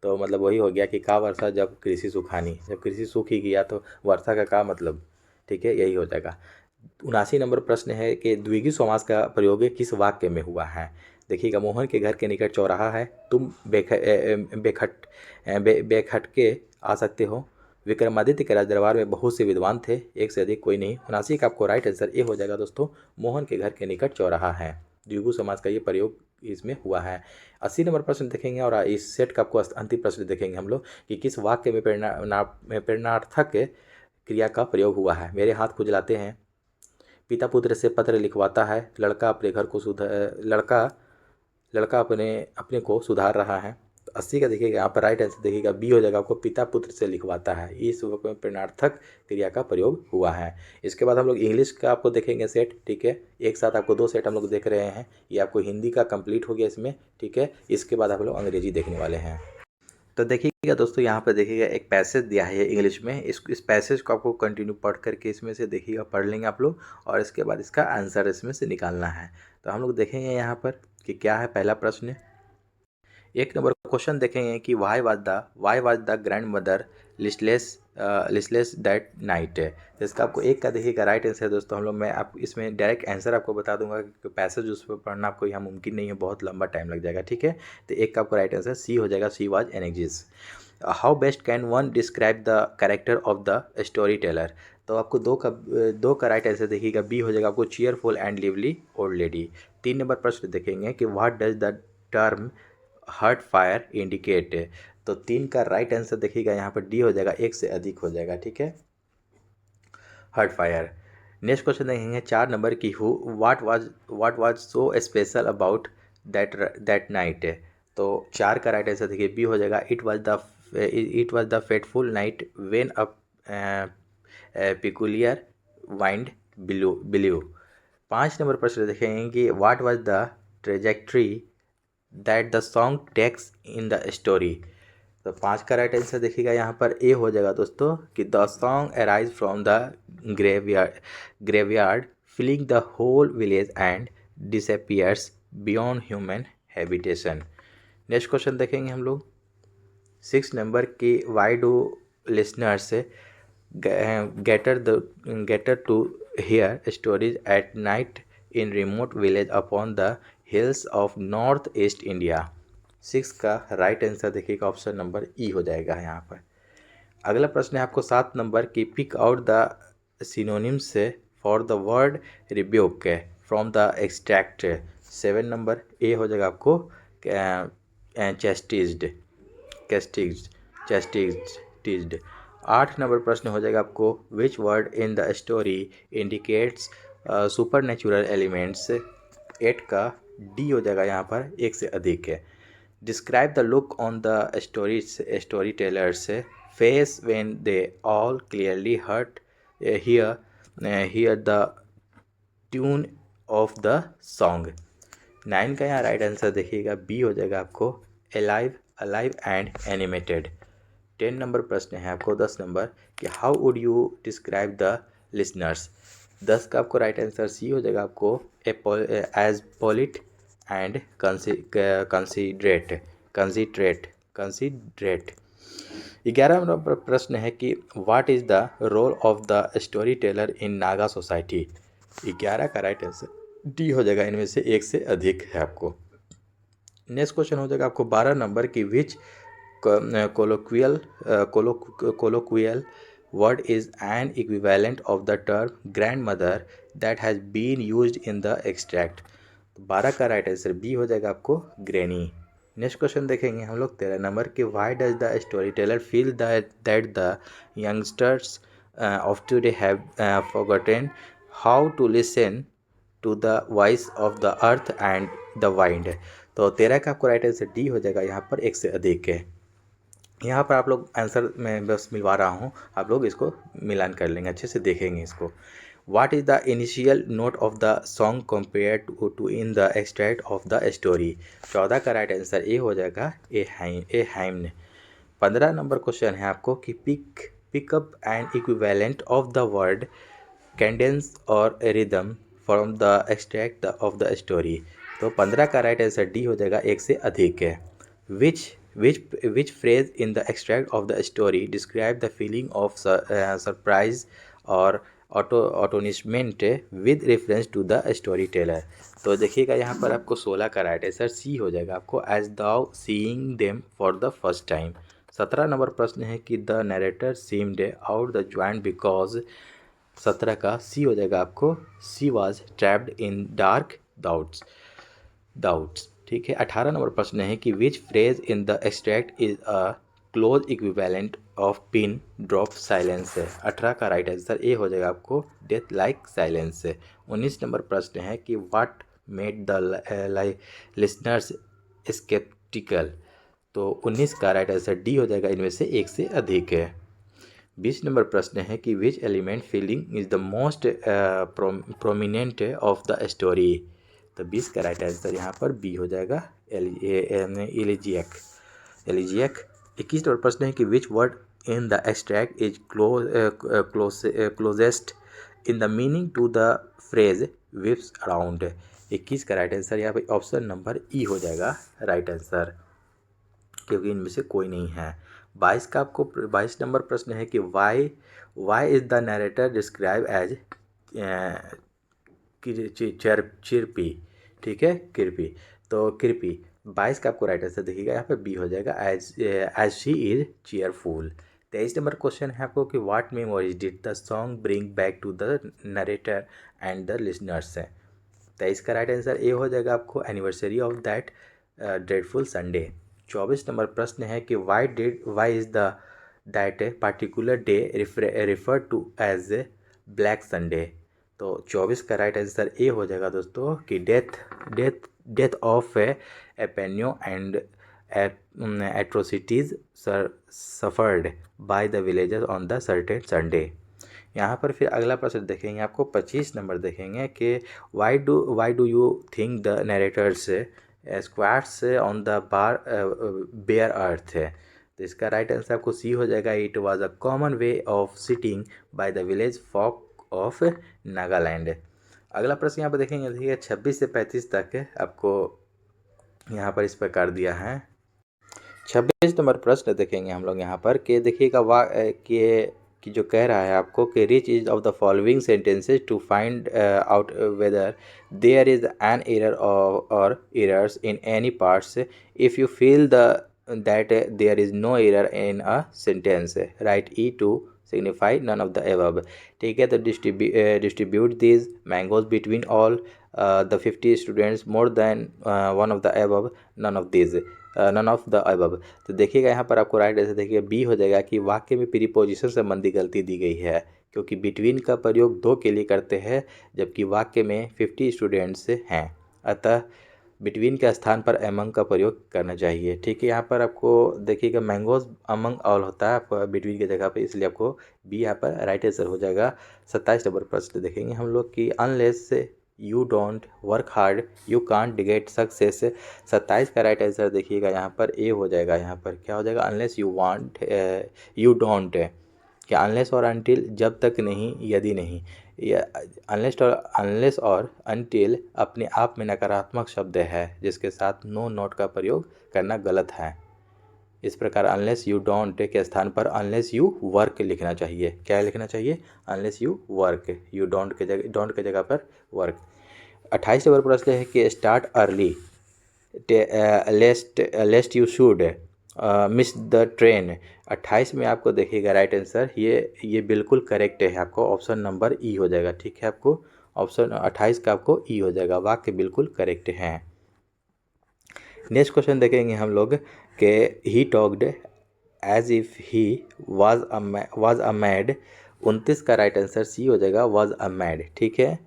तो मतलब वही हो गया कि का वर्षा जब कृषि सुखानी, जब कृषि सूख ही गया तो वर्षा का मतलब, ठीक है, यही हो जाएगा। 79 नंबर प्रश्न है कि द्विगु समास का प्रयोग किस वाक्य में हुआ है? देखिएगा मोहन के घर के निकट चौराहा है, तुम बेखटके आ सकते हो, विक्रमादित्य के राज दरबार में बहुत से विद्वान थे, एक से अधिक कोई नहीं। 79 का आपको राइट आंसर ए हो जाएगा दोस्तों, मोहन के घर के निकट चौराहा है। द्विगु समास का ये प्रयोग इसमें हुआ है। 80 नंबर प्रश्न देखेंगे और इस सेट का आपको अंतिम प्रश्न देखेंगे हम लोग कि किस वाक्य में प्रेरणार्थक क्रिया का प्रयोग हुआ है? मेरे हाथ खुजलाते हैं, पिता पुत्र से पत्र लिखवाता है, लड़का अपने घर को लड़का अपने अपने को सुधार रहा है। तो 80 का देखिएगा यहाँ पर राइट आंसर देखिएगा बी हो जाएगा आपको, पिता पुत्र से लिखवाता है। इस वाक्य में प्रेरणार्थक क्रिया का प्रयोग हुआ है। इसके बाद हम लोग इंग्लिश का आपको देखेंगे सेट, ठीक है। एक साथ आपको 2 सेट हम लोग देख रहे हैं, ये आपको हिंदी का कंप्लीट हो गया इसमें, ठीक है। इसके बाद हम लोग अंग्रेजी देखने वाले हैं। तो देखिएगा दोस्तों, यहाँ पर देखिएगा एक पैसेज दिया है इंग्लिश में, इस पैसेज को आपको कंटिन्यू पढ़ करके इसमें से देखिएगा, पढ़ लेंगे आप लोग, और इसके बाद इसका आंसर इसमें से निकालना है। तो हम लोग देखेंगे यहाँ पर कि क्या है पहला प्रश्न। 1 नंबर क्वेश्चन देखेंगे कि why was the grand mother listless that night. तो इसका आपको 1 का देखिएगा राइट आंसर दोस्तों। हम लोग मैं आप इसमें डायरेक्ट आंसर आपको बता दूंगा कि पैसेज उस पर पढ़ना आपको यहाँ मुमकिन नहीं है, बहुत लंबा टाइम लग जाएगा, ठीक है। तो 1 का आपको राइट आंसर सी हो जाएगा, she was anxious. How best can one describe the character of the story teller. तो आपको 2 का राइट आंसर देखिएगा बी हो जाएगा आपको, cheerful and lively old lady. 3 नंबर प्रश्न देखेंगे कि what does the term hearth fire indicate. तो 3 का राइट आंसर देखिएगा यहाँ पर डी हो जाएगा, 1 से अधिक हो जाएगा, ठीक है, हर्ट फायर। नेक्स्ट क्वेश्चन देखेंगे 4 नंबर की, who what was so special about that night. तो 4 का राइट आंसर देखिए बी हो जाएगा, it was the fateful night when a peculiar wind blew. 5 नंबर प्रश्न देखेंगे कि what was the trajectory that the song takes in the story. तो 5 का राइट आंसर देखिएगा यहाँ पर ए हो जाएगा दोस्तों, कि the song arise from the graveyard filling the whole village and disappears beyond human habitation. Next question देखेंगे हम लोग 6 नंबर की, why do listeners gather to hear stories at night in remote village upon the hills of north east India. 6 का राइट आंसर देखिएगा ऑप्शन नंबर ई हो जाएगा यहाँ पर। अगला प्रश्न है आपको 7 नंबर की, pick out the synonyms for the word rebuke from the extract. 7 नंबर ए हो जाएगा आपको चेस्टिज्ड, चेस्टिज्ड। 8 नंबर प्रश्न हो जाएगा आपको, विच word in the story indicates super natural elements. 8 का डी हो जाएगा यहाँ पर, 1 से अधिक है। Describe the look on the story tellers face when they all clearly heard hear the tune of the song. 9 का यहाँ राइट आंसर देखिएगा बी हो जाएगा आपको, अलाइव एंड एनिमेटेड। 10 नंबर प्रश्न है आपको 10 नंबर कि how would you describe the listeners. 10 का आपको राइट आंसर सी हो जाएगा आपको, एज पोलिट एंड कंसिडरेट। 11 नंबर प्रश्न है कि what is the role of the story teller in Naga society. 11 का राइट आंसर डी हो जाएगा, इनमें से 1 से अधिक है आपको। नेक्स्ट क्वेश्चन हो जाएगा आपको 12 नंबर की, विच colloquial word is an equivalent of the term grandmother that has been used in the extract। 12 का राइट आंसर बी हो जाएगा आपको, ग्रैनी। नेक्स्ट क्वेश्चन देखेंगे हम लोग 13 नंबर के, why does the story teller feel that the youngsters of today have forgotten how to listen to the voice of the earth and the wind. तो 13 का आपको राइट आंसर डी हो जाएगा, यहाँ पर 1 से अधिक है। यहाँ पर आप लोग आंसर मैं बस मिलवा रहा हूँ, आप लोग इसको मिलान कर लेंगे, अच्छे से देखेंगे इसको। What is the initial note of the song compare to in the extract of the story. 14 का राइट आंसर ए हो जाएगा, ए हाइम्न। 15 नंबर क्वेश्चन है आपको कि pick up and equivalent of the word cadence or rhythm from the extract of the story. तो 15 का राइट आंसर डी हो जाएगा, 1 से अधिक है। Which phrase in the extract of the story describe the feeling of surprise or astonishment with reference to the storyteller। तो देखिएगा यहाँ पर आपको 16 का राइट आंसर सी हो जाएगा आपको, as thou seeing them for the first time। 17 number प्रश्न है कि the narrator seemed out the joint because। 17 का सी हो जाएगा आपको, she was trapped in dark doubts। ठीक है। 18 नंबर प्रश्न है कि which phrase in the extract is a close equivalent of pin drop silence है। 18 का राइट आंसर ए हो जाएगा आपको, डेथ लाइक साइलेंस है। 19 नंबर प्रश्न है कि what made the listeners sceptical. तो 19 का राइट आंसर डी हो जाएगा, इनमें से 1 से अधिक है। 20 नंबर प्रश्न है कि which element feeling is the most prominent of the story. तो 20 का राइट आंसर यहाँ पर बी हो जाएगा, एलिजियक। 21 नंबर प्रश्न है कि which word in the extract is closest in the meaning to the phrase whips around. 21 का राइट आंसर यहाँ पर ऑप्शन नंबर ई हो जाएगा राइट आंसर, क्योंकि इनमें से कोई नहीं है। 22 नंबर प्रश्न है कि why is the narrator describe as chirpy. ठीक है, कृपी। तो कृपी 22 का आपको राइट आंसर देखिएगा यहाँ पर बी हो जाएगा, एज शी इज चीयरफुल। 23 नंबर क्वेश्चन है आपको कि what memories did the song bring back to the narrator and the listeners है। 23 का राइट आंसर ए हो जाएगा आपको, anniversary of that dreadful Sunday. 24 नंबर प्रश्न है कि why is the that particular day refer to as black Sunday. तो 24 का राइट आंसर ए हो जाएगा दोस्तों कि death of Apenyo and atrocities suffered by the villagers on the certain Sunday. यहाँ पर फिर अगला प्रश्न देखेंगे, आपको 25 नंबर देखेंगे कि why do you think the narrator's squats on the bare earth है। तो इसका राइट आंसर आपको सी हो जाएगा। It was a common way of sitting by the village folk of Nagaland. अगला प्रश्न यहाँ पर देखेंगे, देखिए 26 से 35 तक आपको यहाँ पर इस प्रकार दिया है। 26 नंबर प्रश्न देखेंगे हम लोग यहाँ पर कि देखिएगा कि जो कह रहा है आपको कि read each of the following sentences to find out whether there is an error or errors in any parts. If you feel that there is no error in a sentence, write E to signify none of the above। ठीक है, तो distribute these mangoes between all the 50 students, more than one of the above, none of the above। तो देखिएगा यहाँ पर आपको राइट आंसर देखिए बी हो जाएगा कि वाक्य में प्रीपोजिशन संबंधी गलती दी गई है, क्योंकि बिटवीन का प्रयोग दो के लिए करते हैं जबकि वाक्य में 50 स्टूडेंट्स हैं, अतः बिटवीन के स्थान पर एमंग का प्रयोग करना चाहिए। ठीक है, यहाँ पर आपको देखिएगा मैंगोज अमंग ऑल होता है आपको बिटवीन की जगह पे, इसलिए आपको बी यहाँ पर राइट आंसर हो जाएगा। 27 नंबर प्रश्न देखेंगे हम लोग कि unless you don't work hard you can't get success. 27 का राइट आंसर देखिएगा यहाँ पर ए हो जाएगा। यहाँ पर क्या हो जाएगा, अनलेस यू डोंट, क्या अनलेस और अनटिल जब तक नहीं यदि नहीं, या अनलेस और अनटिल अपने आप में नकारात्मक शब्द है जिसके साथ नो नोट का प्रयोग करना गलत है। इस प्रकार अनलेस यू डोंट के स्थान पर अनलेस यू वर्क लिखना चाहिए। क्या लिखना चाहिए, unless you work, you don't के जगह पर वर्क। 28 नंबर प्रश्न है कि start early लेस्ट you should miss the train. 28 में आपको देखिएगा राइट आंसर ये बिल्कुल करेक्ट है, आपको ऑप्शन नंबर ई हो जाएगा। ठीक है, आपको ऑप्शन 28 का आपको ई हो जाएगा, वाक्य बिल्कुल करेक्ट है। नेक्स्ट क्वेश्चन देखेंगे हम लोग कि he talked as if he was a mad. 29 का राइट आंसर सी हो जाएगा, वाज अ मैड। ठीक है,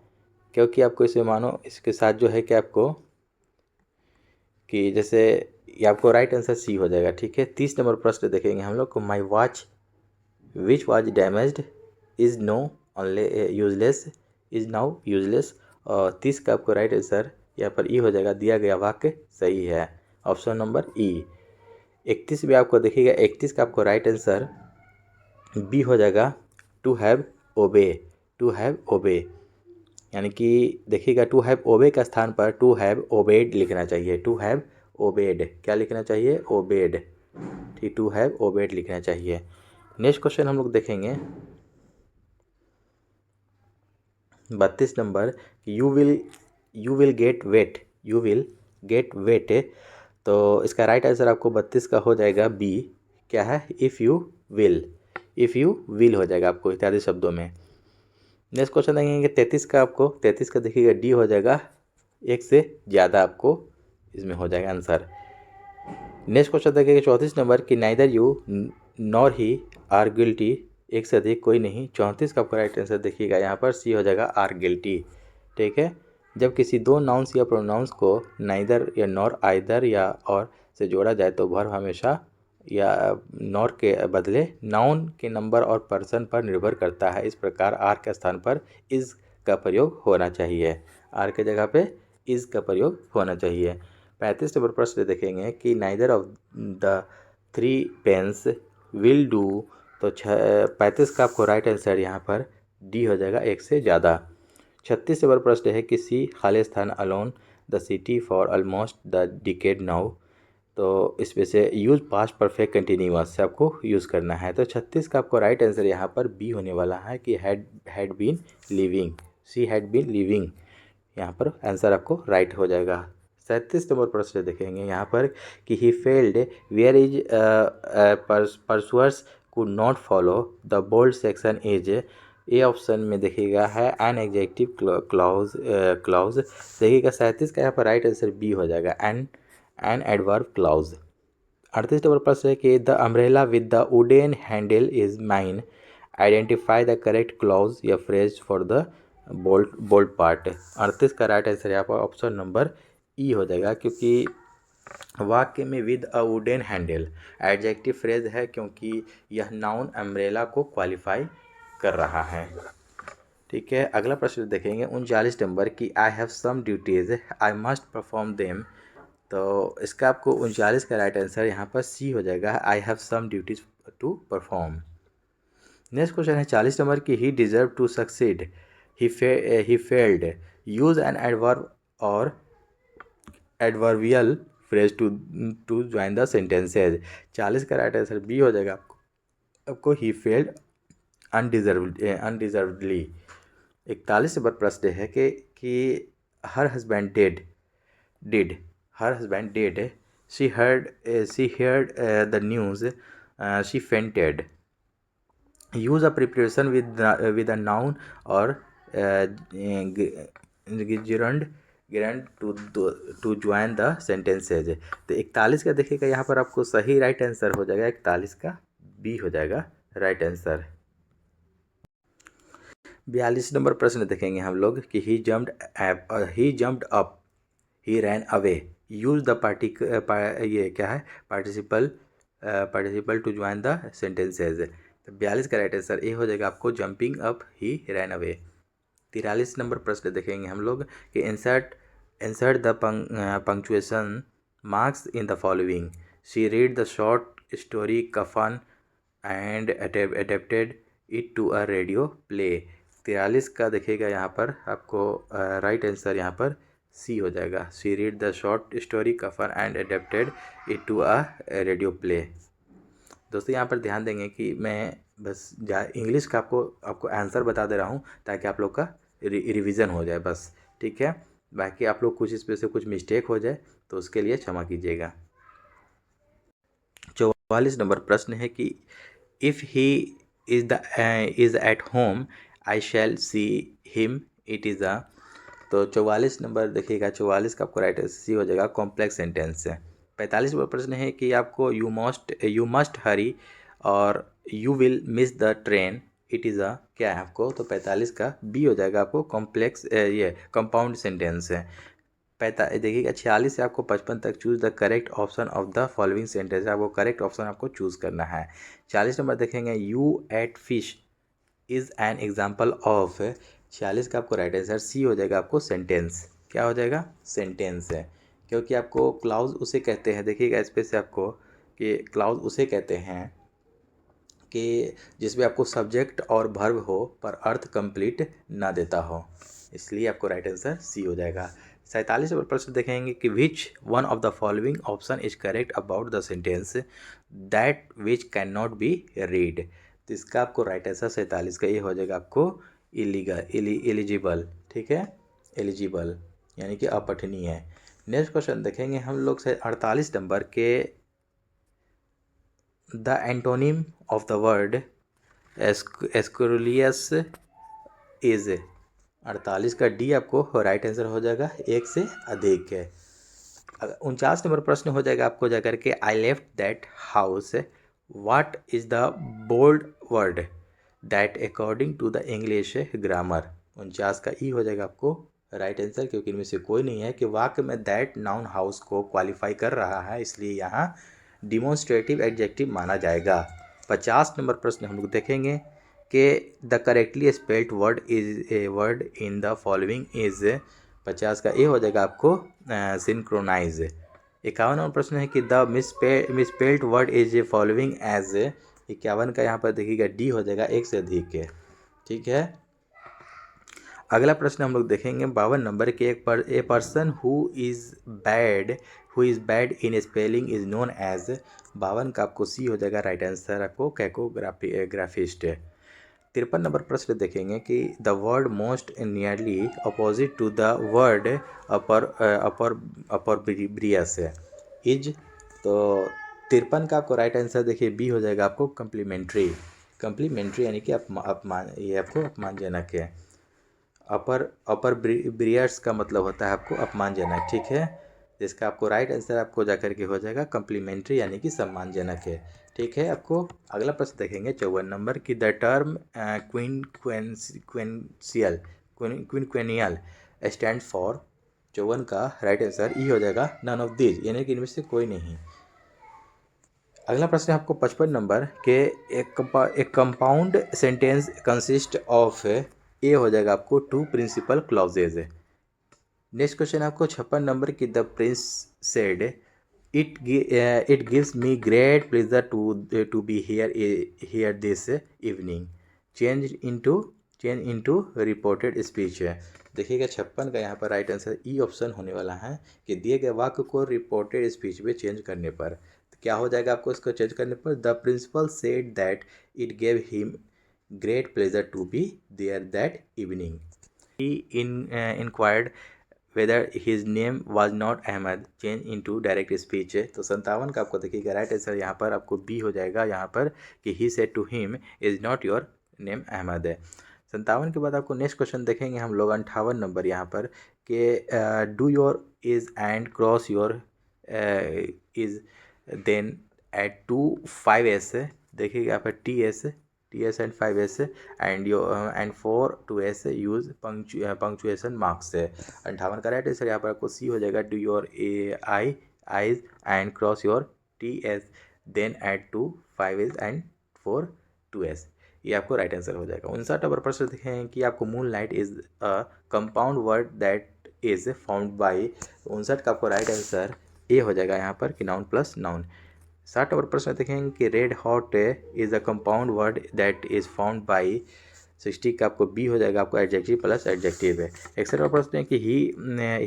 क्योंकि आपको इसे मानो इसके साथ जो है कि आपको कि जैसे ये आपको राइट आंसर सी हो जाएगा। ठीक है, 30 नंबर प्रश्न देखेंगे हम लोग को my watch which was damaged is now useless. और 30 का आपको राइट आंसर यहाँ पर ई हो जाएगा, दिया गया वाक्य सही है, ऑप्शन नंबर ई। 31 भी आपको देखिएगा, 31 का आपको राइट आंसर बी हो जाएगा, टू हैव ओबे, यानी कि देखिएगा टू हैव ओबे का स्थान पर टू हैव ओबेड लिखना चाहिए। टू हैव ओबेड, क्या लिखना चाहिए, ओबेड। ठीक, टू हैव ओबेड लिखना चाहिए। नेक्स्ट क्वेश्चन हम लोग देखेंगे 32 नंबर, यू विल गेट वेट। तो इसका राइट आंसर आपको 32 का हो जाएगा बी, क्या है, इफ़ यू विल हो जाएगा आपको इत्यादि शब्दों में। नेक्स्ट क्वेश्चन देखेंगे 33 का देखिएगा डी हो जाएगा, एक से ज़्यादा आपको इसमें हो जाएगा आंसर। नेक्स्ट क्वेश्चन देखेंगे 34 नंबर कि neither you nor he are guilty, एक से अधिक कोई नहीं। 34 का आपका राइट आंसर देखिएगा यहाँ पर सी हो जाएगा, आर गिल्टी। ठीक है, जब किसी दो नाउन्स या प्रोनाउंस को नाइदर या नॉर, आइदर या और से जोड़ा जाए तो वर्ब हमेशा या नॉर के बदले नाउन के नंबर और पर्सन पर निर्भर करता है। इस प्रकार आर के स्थान पर इज़ का प्रयोग होना चाहिए, आर के जगह पे इज़ का प्रयोग होना चाहिए। 35 नंबर प्रश्न देखेंगे कि neither of the three pens will do. तो 35 का आपको राइट आंसर यहाँ पर डी हो जाएगा, एक से ज़्यादा। 36 नंबर प्रश्न है कि see Khalistan alone the city for almost the decade now. तो इसमें से यूज़ पास्ट परफेक्ट कंटिन्यूअस से आपको यूज़ करना है। तो 36 का आपको राइट आंसर यहाँ पर बी होने वाला है कि had been living, C had been living, यहाँ पर आंसर आपको राइट हो जाएगा। 37 नंबर प्रश्न देखेंगे यहाँ पर कि he failed where is pursuers could not follow the bold section is. A option में देखिएगा है एन एग्जेक्टिव क्लॉज। देखिएगा 37 का यहाँ पर राइट आंसर बी हो जाएगा, एन एडवर्ब क्लॉज। 38 नंबर प्रश्न है कि the umbrella with the wooden handle is mine, identify the correct clause या phrase for the bold bold part. 38 का राइट आंसर यहाँ पर ऑप्शन नंबर ई हो जाएगा, क्योंकि वाक्य में with a wooden handle adjective phrase है, क्योंकि यह नाउन अम्ब्रेला को क्वालिफाई कर रहा है। ठीक है, अगला प्रश्न देखेंगे 39 नंबर की I have some duties I must perform them. तो इसका आपको 39 का राइट आंसर यहाँ पर सी हो जाएगा, I have some duties to perform. Next question है 40 नंबर की he deserve to succeed, he failed, use an adverb or adverbial phrase to join the sentences. 40 का राइट आंसर बी हो जाएगा आपको ही फेल्ड अनडिजर्वडली। 41 नंबर प्रश्न है कि her husband did her husband did she heard the news she fainted, use a preparation with a noun और गिरंड टू ज्वाइन द सेंटेंसेज। तो 41 का देखिएगा यहाँ पर आपको सही राइट आंसर हो जाएगा, 41 का बी हो जाएगा राइट आंसर। 42 नंबर प्रश्न देखेंगे हम लोग कि he jumped up, he ran away, use the ये क्या है participle to join the sentences. तो 42 का राइट आंसर ए हो जाएगा आपको jumping up, he ran away. 43 number प्रश्न देखेंगे हम लोग कि insert the punctuation marks in the following, she read the short story Kafan and adapted it to a radio play. 43 का देखिएगा यहाँ पर आपको राइट आंसर यहाँ पर सी हो जाएगा, she read the short story Kafan and adapted it to a radio play. दोस्तों यहाँ पर ध्यान देंगे कि मैं बस इंग्लिश का आपको आंसर बता दे रहा हूँ ताकि आप लोग का रिवीजन हो जाए बस। ठीक है, बाकी आप लोग कुछ इसमें से कुछ मिस्टेक हो जाए तो उसके लिए क्षमा कीजिएगा। 44 नंबर प्रश्न है कि if he is at home I shall see him, it is a. तो 44 नंबर देखिएगा, 44 का आपको राइट सी हो जाएगा कॉम्प्लेक्स सेंटेंस है। 45 नंबर प्रश्न है कि आपको यू मस्ट हरी और you will miss the train, it is अ क्या है आपको। तो 45 का बी हो जाएगा आपको कॉम्प्लेक्स ये कंपाउंड सेंटेंस है। देखिएगा 46 से आपको 55 तक choose the correct option of the following sentence, आपको करेक्ट ऑप्शन आपको चूज़ करना है। 40 नंबर देखेंगे you ate fish is an example of. 46 का आपको राइट आंसर सी हो जाएगा आपको सेंटेंस, क्या हो जाएगा सेंटेंस है, क्योंकि आपको क्लाउज उसे कहते हैं। देखिएगा इस पे से आपको कि क्लाउज उसे कहते हैं कि जिसमें आपको सब्जेक्ट और वर्ब हो पर अर्थ कंप्लीट ना देता हो, इसलिए आपको राइट आंसर सी हो जाएगा। 47 नंबर प्रश्न देखेंगे कि which one of the following option is correct about the sentence that which can not be read. तो इसका आपको राइट आंसर 47 का ये हो जाएगा आपको एलिजिबल। ठीक है, एलिजिबल यानी कि अपठनीय है। नेक्स्ट क्वेश्चन देखेंगे हम लोग से 48 नंबर के the antonym of the word scrupulous is. 48 का डी आपको राइट आंसर हो जाएगा, एक से अधिक है। 49 नंबर प्रश्न हो जाएगा आपको जाकर के I left that house, what is the bold word that according to the English grammar. 49 का ई हो जाएगा आपको राइट आंसर, क्योंकि इनमें से कोई नहीं है कि वाक्य में दैट नाउन हाउस को क्वालिफाई कर रहा है, इसलिए यहाँ डिमॉन्स्ट्रेटिव एडजेक्टिव माना जाएगा। 50 नंबर प्रश्न हम लोग देखेंगे कि the correctly spelled word is a word in the following is. 50 का ए हो जाएगा आपको सिंक्रोनाइज। 51 नंबर प्रश्न है कि the misspelled word is a following as. 51 का यहाँ पर देखिएगा डी हो जाएगा, एक से अधिक है। ठीक है, अगला प्रश्न हम लोग देखेंगे 52 नंबर के a person who is bad in spelling is known as. 52 का आपको सी हो जाएगा राइट आंसर, आपको कैकोग्राफिस्ट। 53 नंबर प्रश्न देखेंगे कि the word most nearly opposite to the word opprobrious is. तो 53 का आपको राइट आंसर देखिए बी हो जाएगा आपको कम्प्लीमेंट्री यानी कि ये आपको अपमानजनक है। अपर ब्रियर्स का मतलब होता है आपको अपमानजनक। ठीक है, जिसका आपको राइट आंसर आपको जाकर के हो जाएगा कम्प्लीमेंट्री यानी कि सम्मानजनक है। ठीक है, आपको अगला प्रश्न देखेंगे 54 नंबर की द टर्म क्विनक्वेनियल स्टैंड फॉर। 54 का राइट आंसर ई हो जाएगा नन ऑफ दीज, यानी कि इनमें से कोई नहीं। अगला प्रश्न है आपको 55 नंबर के एक compound sentence consist of, A हो जाएगा आपको two principal clauses. Next question आपको 56 नंबर की the prince said it gives me great pleasure to be here this evening, change into reported speech है। देखिएगा 56 का यहाँ पर राइट आंसर ई ऑप्शन होने वाला है कि दिए गए वाक्य को रिपोर्टेड स्पीच में चेंज करने पर क्या हो जाएगा आपको इसको चेंज करने पर। The principal said that it gave him great pleasure to be there that evening. He inquired whether his name was not Ahmed, change into direct speech है। तो 57 का आपको देखिएगा राइट आंसर यहाँ पर आपको बी हो जाएगा यहाँ पर कि he said to him is not your name Ahmed है। 57 के बाद आपको नेक्स्ट क्वेश्चन देखेंगे हम लोग 58 नंबर यहाँ पर कि do your i's and cross your i's then at 2 5s, देखिएगा यहाँ पर ts and 5s and and 4 2s use punctuation marks है। 58 का राइट आंसर यहाँ पर आपको सी हो जाएगा do your i's and cross your ts then at 2 5s and 4 2s, ये आपको राइट आंसर हो जाएगा। 59 नंबर प्रश्न देखें कि आपको moon light is a compound word that is found by. 59 का आपको राइट आंसर ए हो जाएगा यहाँ पर कि नाउन प्लस नाउन। 60 नंबर प्रश्न देखेंगे कि red hot is a compound word that is found by. 60 का आपको बी हो जाएगा आपको एडजेक्टिव प्लस एडजेक्टिव है। 61 नंबर प्रश्न है कि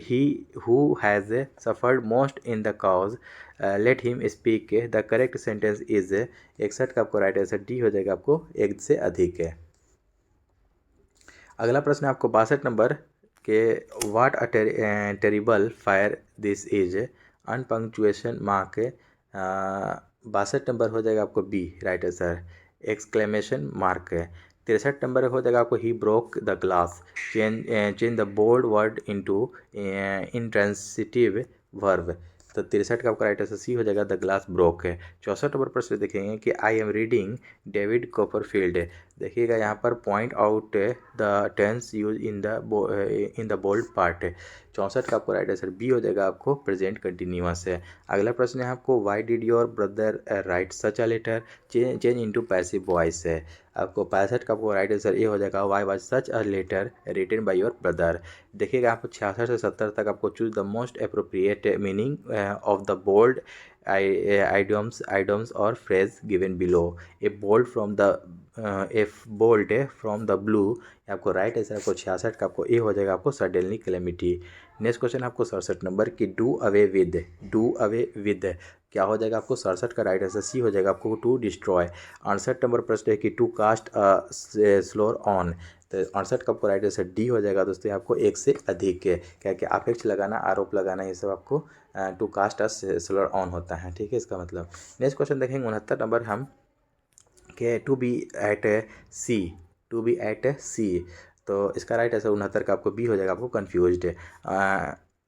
he who has suffered most in the cause let him speak, the correct sentence is. 61 का आपको राइट आंसर डी हो जाएगा आपको एक से अधिक है। अगला प्रश्न है आपको 62 नंबर के what a terrible fire this is, in punctuation mark. 62 number हो जाएगा आपको B right answer, exclamation mark है। 63 नंबर हो जाएगा आपको he broke the glass, change the bold word into intransitive verb. तो 63 का आपका राइट आंसर सी हो जाएगा द ग्लास ब्रोक है। 64 नंबर प्रश्न देखेंगे कि I am reading David Copperfield. देखिएगा यहाँ पर point out the tense use in the bold part. 64 का आपको राइट आंसर बी हो जाएगा आपको प्रेजेंट कंटिन्यूअस है। अगला प्रश्न है आपको why did your brother write such a letter, change into passive voice है। आपको 65 का आपको राइट आंसर ए हो जाएगा why was such a letter written by your brother. देखिएगा आपको 66 से 70 तक आपको choose the most appropriate meaning of the bold idioms or phrase given below. A bold from the from the blue, आपको राइट आंसर आपको 66 का आपको ए हो जाएगा आपको सडनली कैलेमिटी। नेक्स्ट क्वेश्चन आपको 67 नंबर की डू अवे विद क्या हो जाएगा आपको 67 का राइट आंसर सी हो जाएगा आपको टू डिस्ट्रॉय। 68 नंबर प्रश्न है कि to cast a slur on, तो 68 का आपको राइट आंसर डी हो जाएगा दोस्तों आपको एक से अधिक है, क्या कि आपेक्ष लगाना आरोप लगाना ये सब आपको to cast a slur on होता है। ठीक है इसका मतलब। नेक्स्ट क्वेश्चन देखेंगे 69 नंबर हम के टू बी एट सी, तो इसका राइट आंसर 69 का आपको बी हो जाएगा आपको confused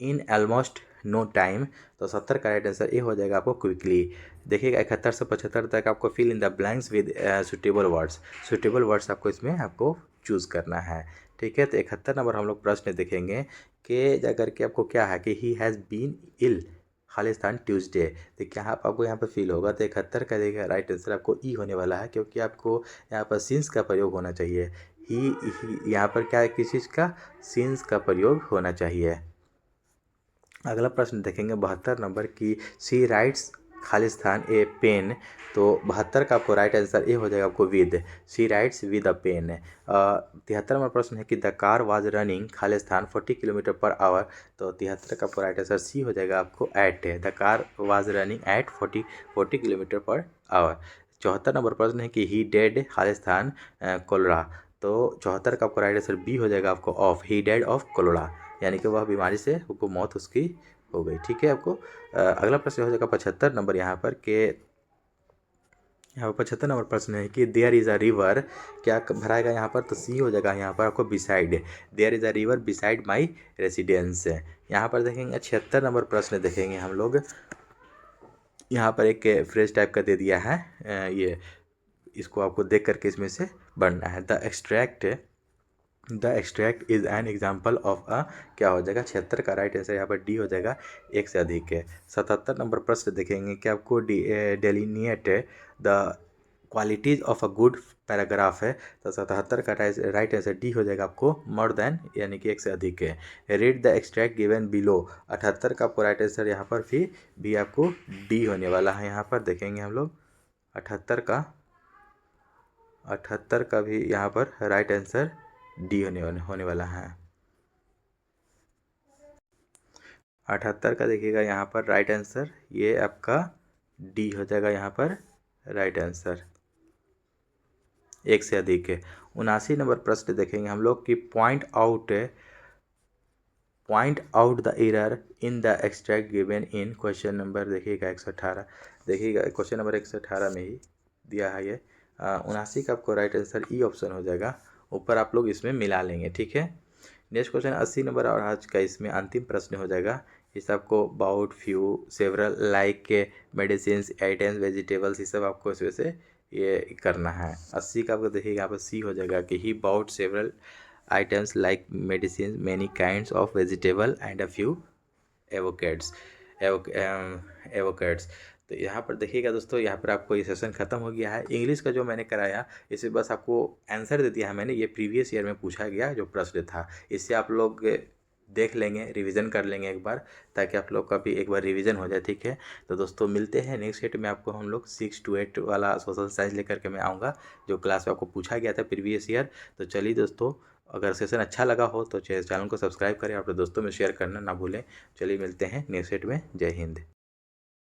in almost no time, तो 70 का राइट आंसर ए हो जाएगा आपको क्विकली। देखिएगा 71 से 75 तक आपको fill in the blanks with suitable words आपको इसमें आपको चूज़ करना है। ठीक है, तो 71 नंबर हम लोग प्रश्न देखेंगे कि जाकर के आपको क्या है कि ही हैज़ बीन इल खालिस्तान ट्यूसडे, तो क्या आपको यहाँ पर फील होगा। तो 71 का देखिए राइट आंसर आपको ई होने वाला है, क्योंकि आपको यहाँ पर सिंस का प्रयोग होना चाहिए। ही यहाँ पर क्या है किस चीज़ का, सिंस का प्रयोग होना चाहिए। अगला प्रश्न देखेंगे 72 नंबर की सी राइट्स खालिस्तान ए पेन, तो 72 का आपको राइट आंसर ए हो जाएगा आपको with, C writes with a pen. 73 नंबर प्रश्न है कि द कार वाज रनिंग खालिस्तान 40 किलोमीटर पर आवर, तो 73 का आपको राइट आंसर सी हो जाएगा आपको at, the car was running at 40 kilometre per hour. 74 नंबर प्रश्न है कि ही डेड खालिस्तान कोलरा, तो 74 का आपको राइट आंसर बी हो जाएगा आपको of, he died of cholera, यानी कि वह बीमारी से उसको मौत उसकी हो गई। ठीक है आपको अगला प्रश्न हो जाएगा 75 नंबर यहाँ पर के यहाँ पर 75 नंबर प्रश्न है कि देयर इज़ अ रिवर, क्या भराएगा यहाँ पर, तो सी हो जाएगा यहाँ पर आपको beside. There is a river beside my residence. यहाँ पर देखेंगे 76 नंबर प्रश्न देखेंगे हम लोग। यहाँ पर एक फ्रेज टाइप का दे दिया है, ये इसको आपको देख करके इसमें से बनना है। The extract is an example of a, क्या हो जाएगा 76 का राइट आंसर यहाँ पर डी हो जाएगा, एक से अधिक है। 77 नंबर प्रश्न देखेंगे कि आपको delineate the qualities of a good paragraph है, तो 77 का राइट आंसर डी हो जाएगा आपको मोर देन, यानी कि एक से अधिक है। Read the extract given below, 78 का आपको राइट आंसर यहाँ पर भी आपको डी होने वाला है। यहाँ पर देखेंगे हम लोग 78 का भी यहाँ पर राइट आंसर डी होने वाला है। 78 का देखिएगा यहाँ पर राइट आंसर ये आपका डी हो जाएगा यहाँ पर राइट आंसर, एक से अधिक है। 79 नंबर प्रश्न देखेंगे हम लोग कि point out the error in the extract given in question number, देखिएगा 118, देखिएगा क्वेश्चन नंबर 118 में ही दिया है ये। 79 का आपको राइट आंसर ई ऑप्शन हो जाएगा, ऊपर आप लोग इसमें मिला लेंगे, ठीक है। नेक्स्ट क्वेश्चन 80 नंबर और आज का इसमें अंतिम प्रश्न हो जाएगा। इस आपको अबाउट फ्यू सेवरल लाइक के मेडिसिन आइटम्स वेजिटेबल्स, ये सब आपको इसमें से ये करना है। 80 का आपको देखिएगा यहाँ पर सी हो जाएगा कि he bought several items like medicine many kinds of vegetable and a few avocados. तो यहाँ पर देखिएगा दोस्तों, यहाँ पर आपको ये सेशन ख़त्म हो गया है। इंग्लिश का जो मैंने कराया इसमें बस आपको आंसर दे दिया है मैंने, ये प्रीवियस ईयर में पूछा गया जो प्रश्न था, इससे आप लोग देख लेंगे, रिवीजन कर लेंगे एक बार, ताकि आप लोग का भी एक बार रिवीजन हो जाए, ठीक है। तो दोस्तों मिलते हैं नेक्स्ट सेट में, आपको हम लोग 6 to 8 वाला सोशल साइंस लेकर के मैं आऊँगा, जो क्लास में आपको पूछा गया था प्रीवियस ईयर। तो चलिए दोस्तों, अगर सेशन अच्छा लगा हो तो चैनल को सब्सक्राइब करें और अपने दोस्तों में शेयर करना ना भूलें। चलिए मिलते हैं नेक्स्ट सेट में, जय हिंद।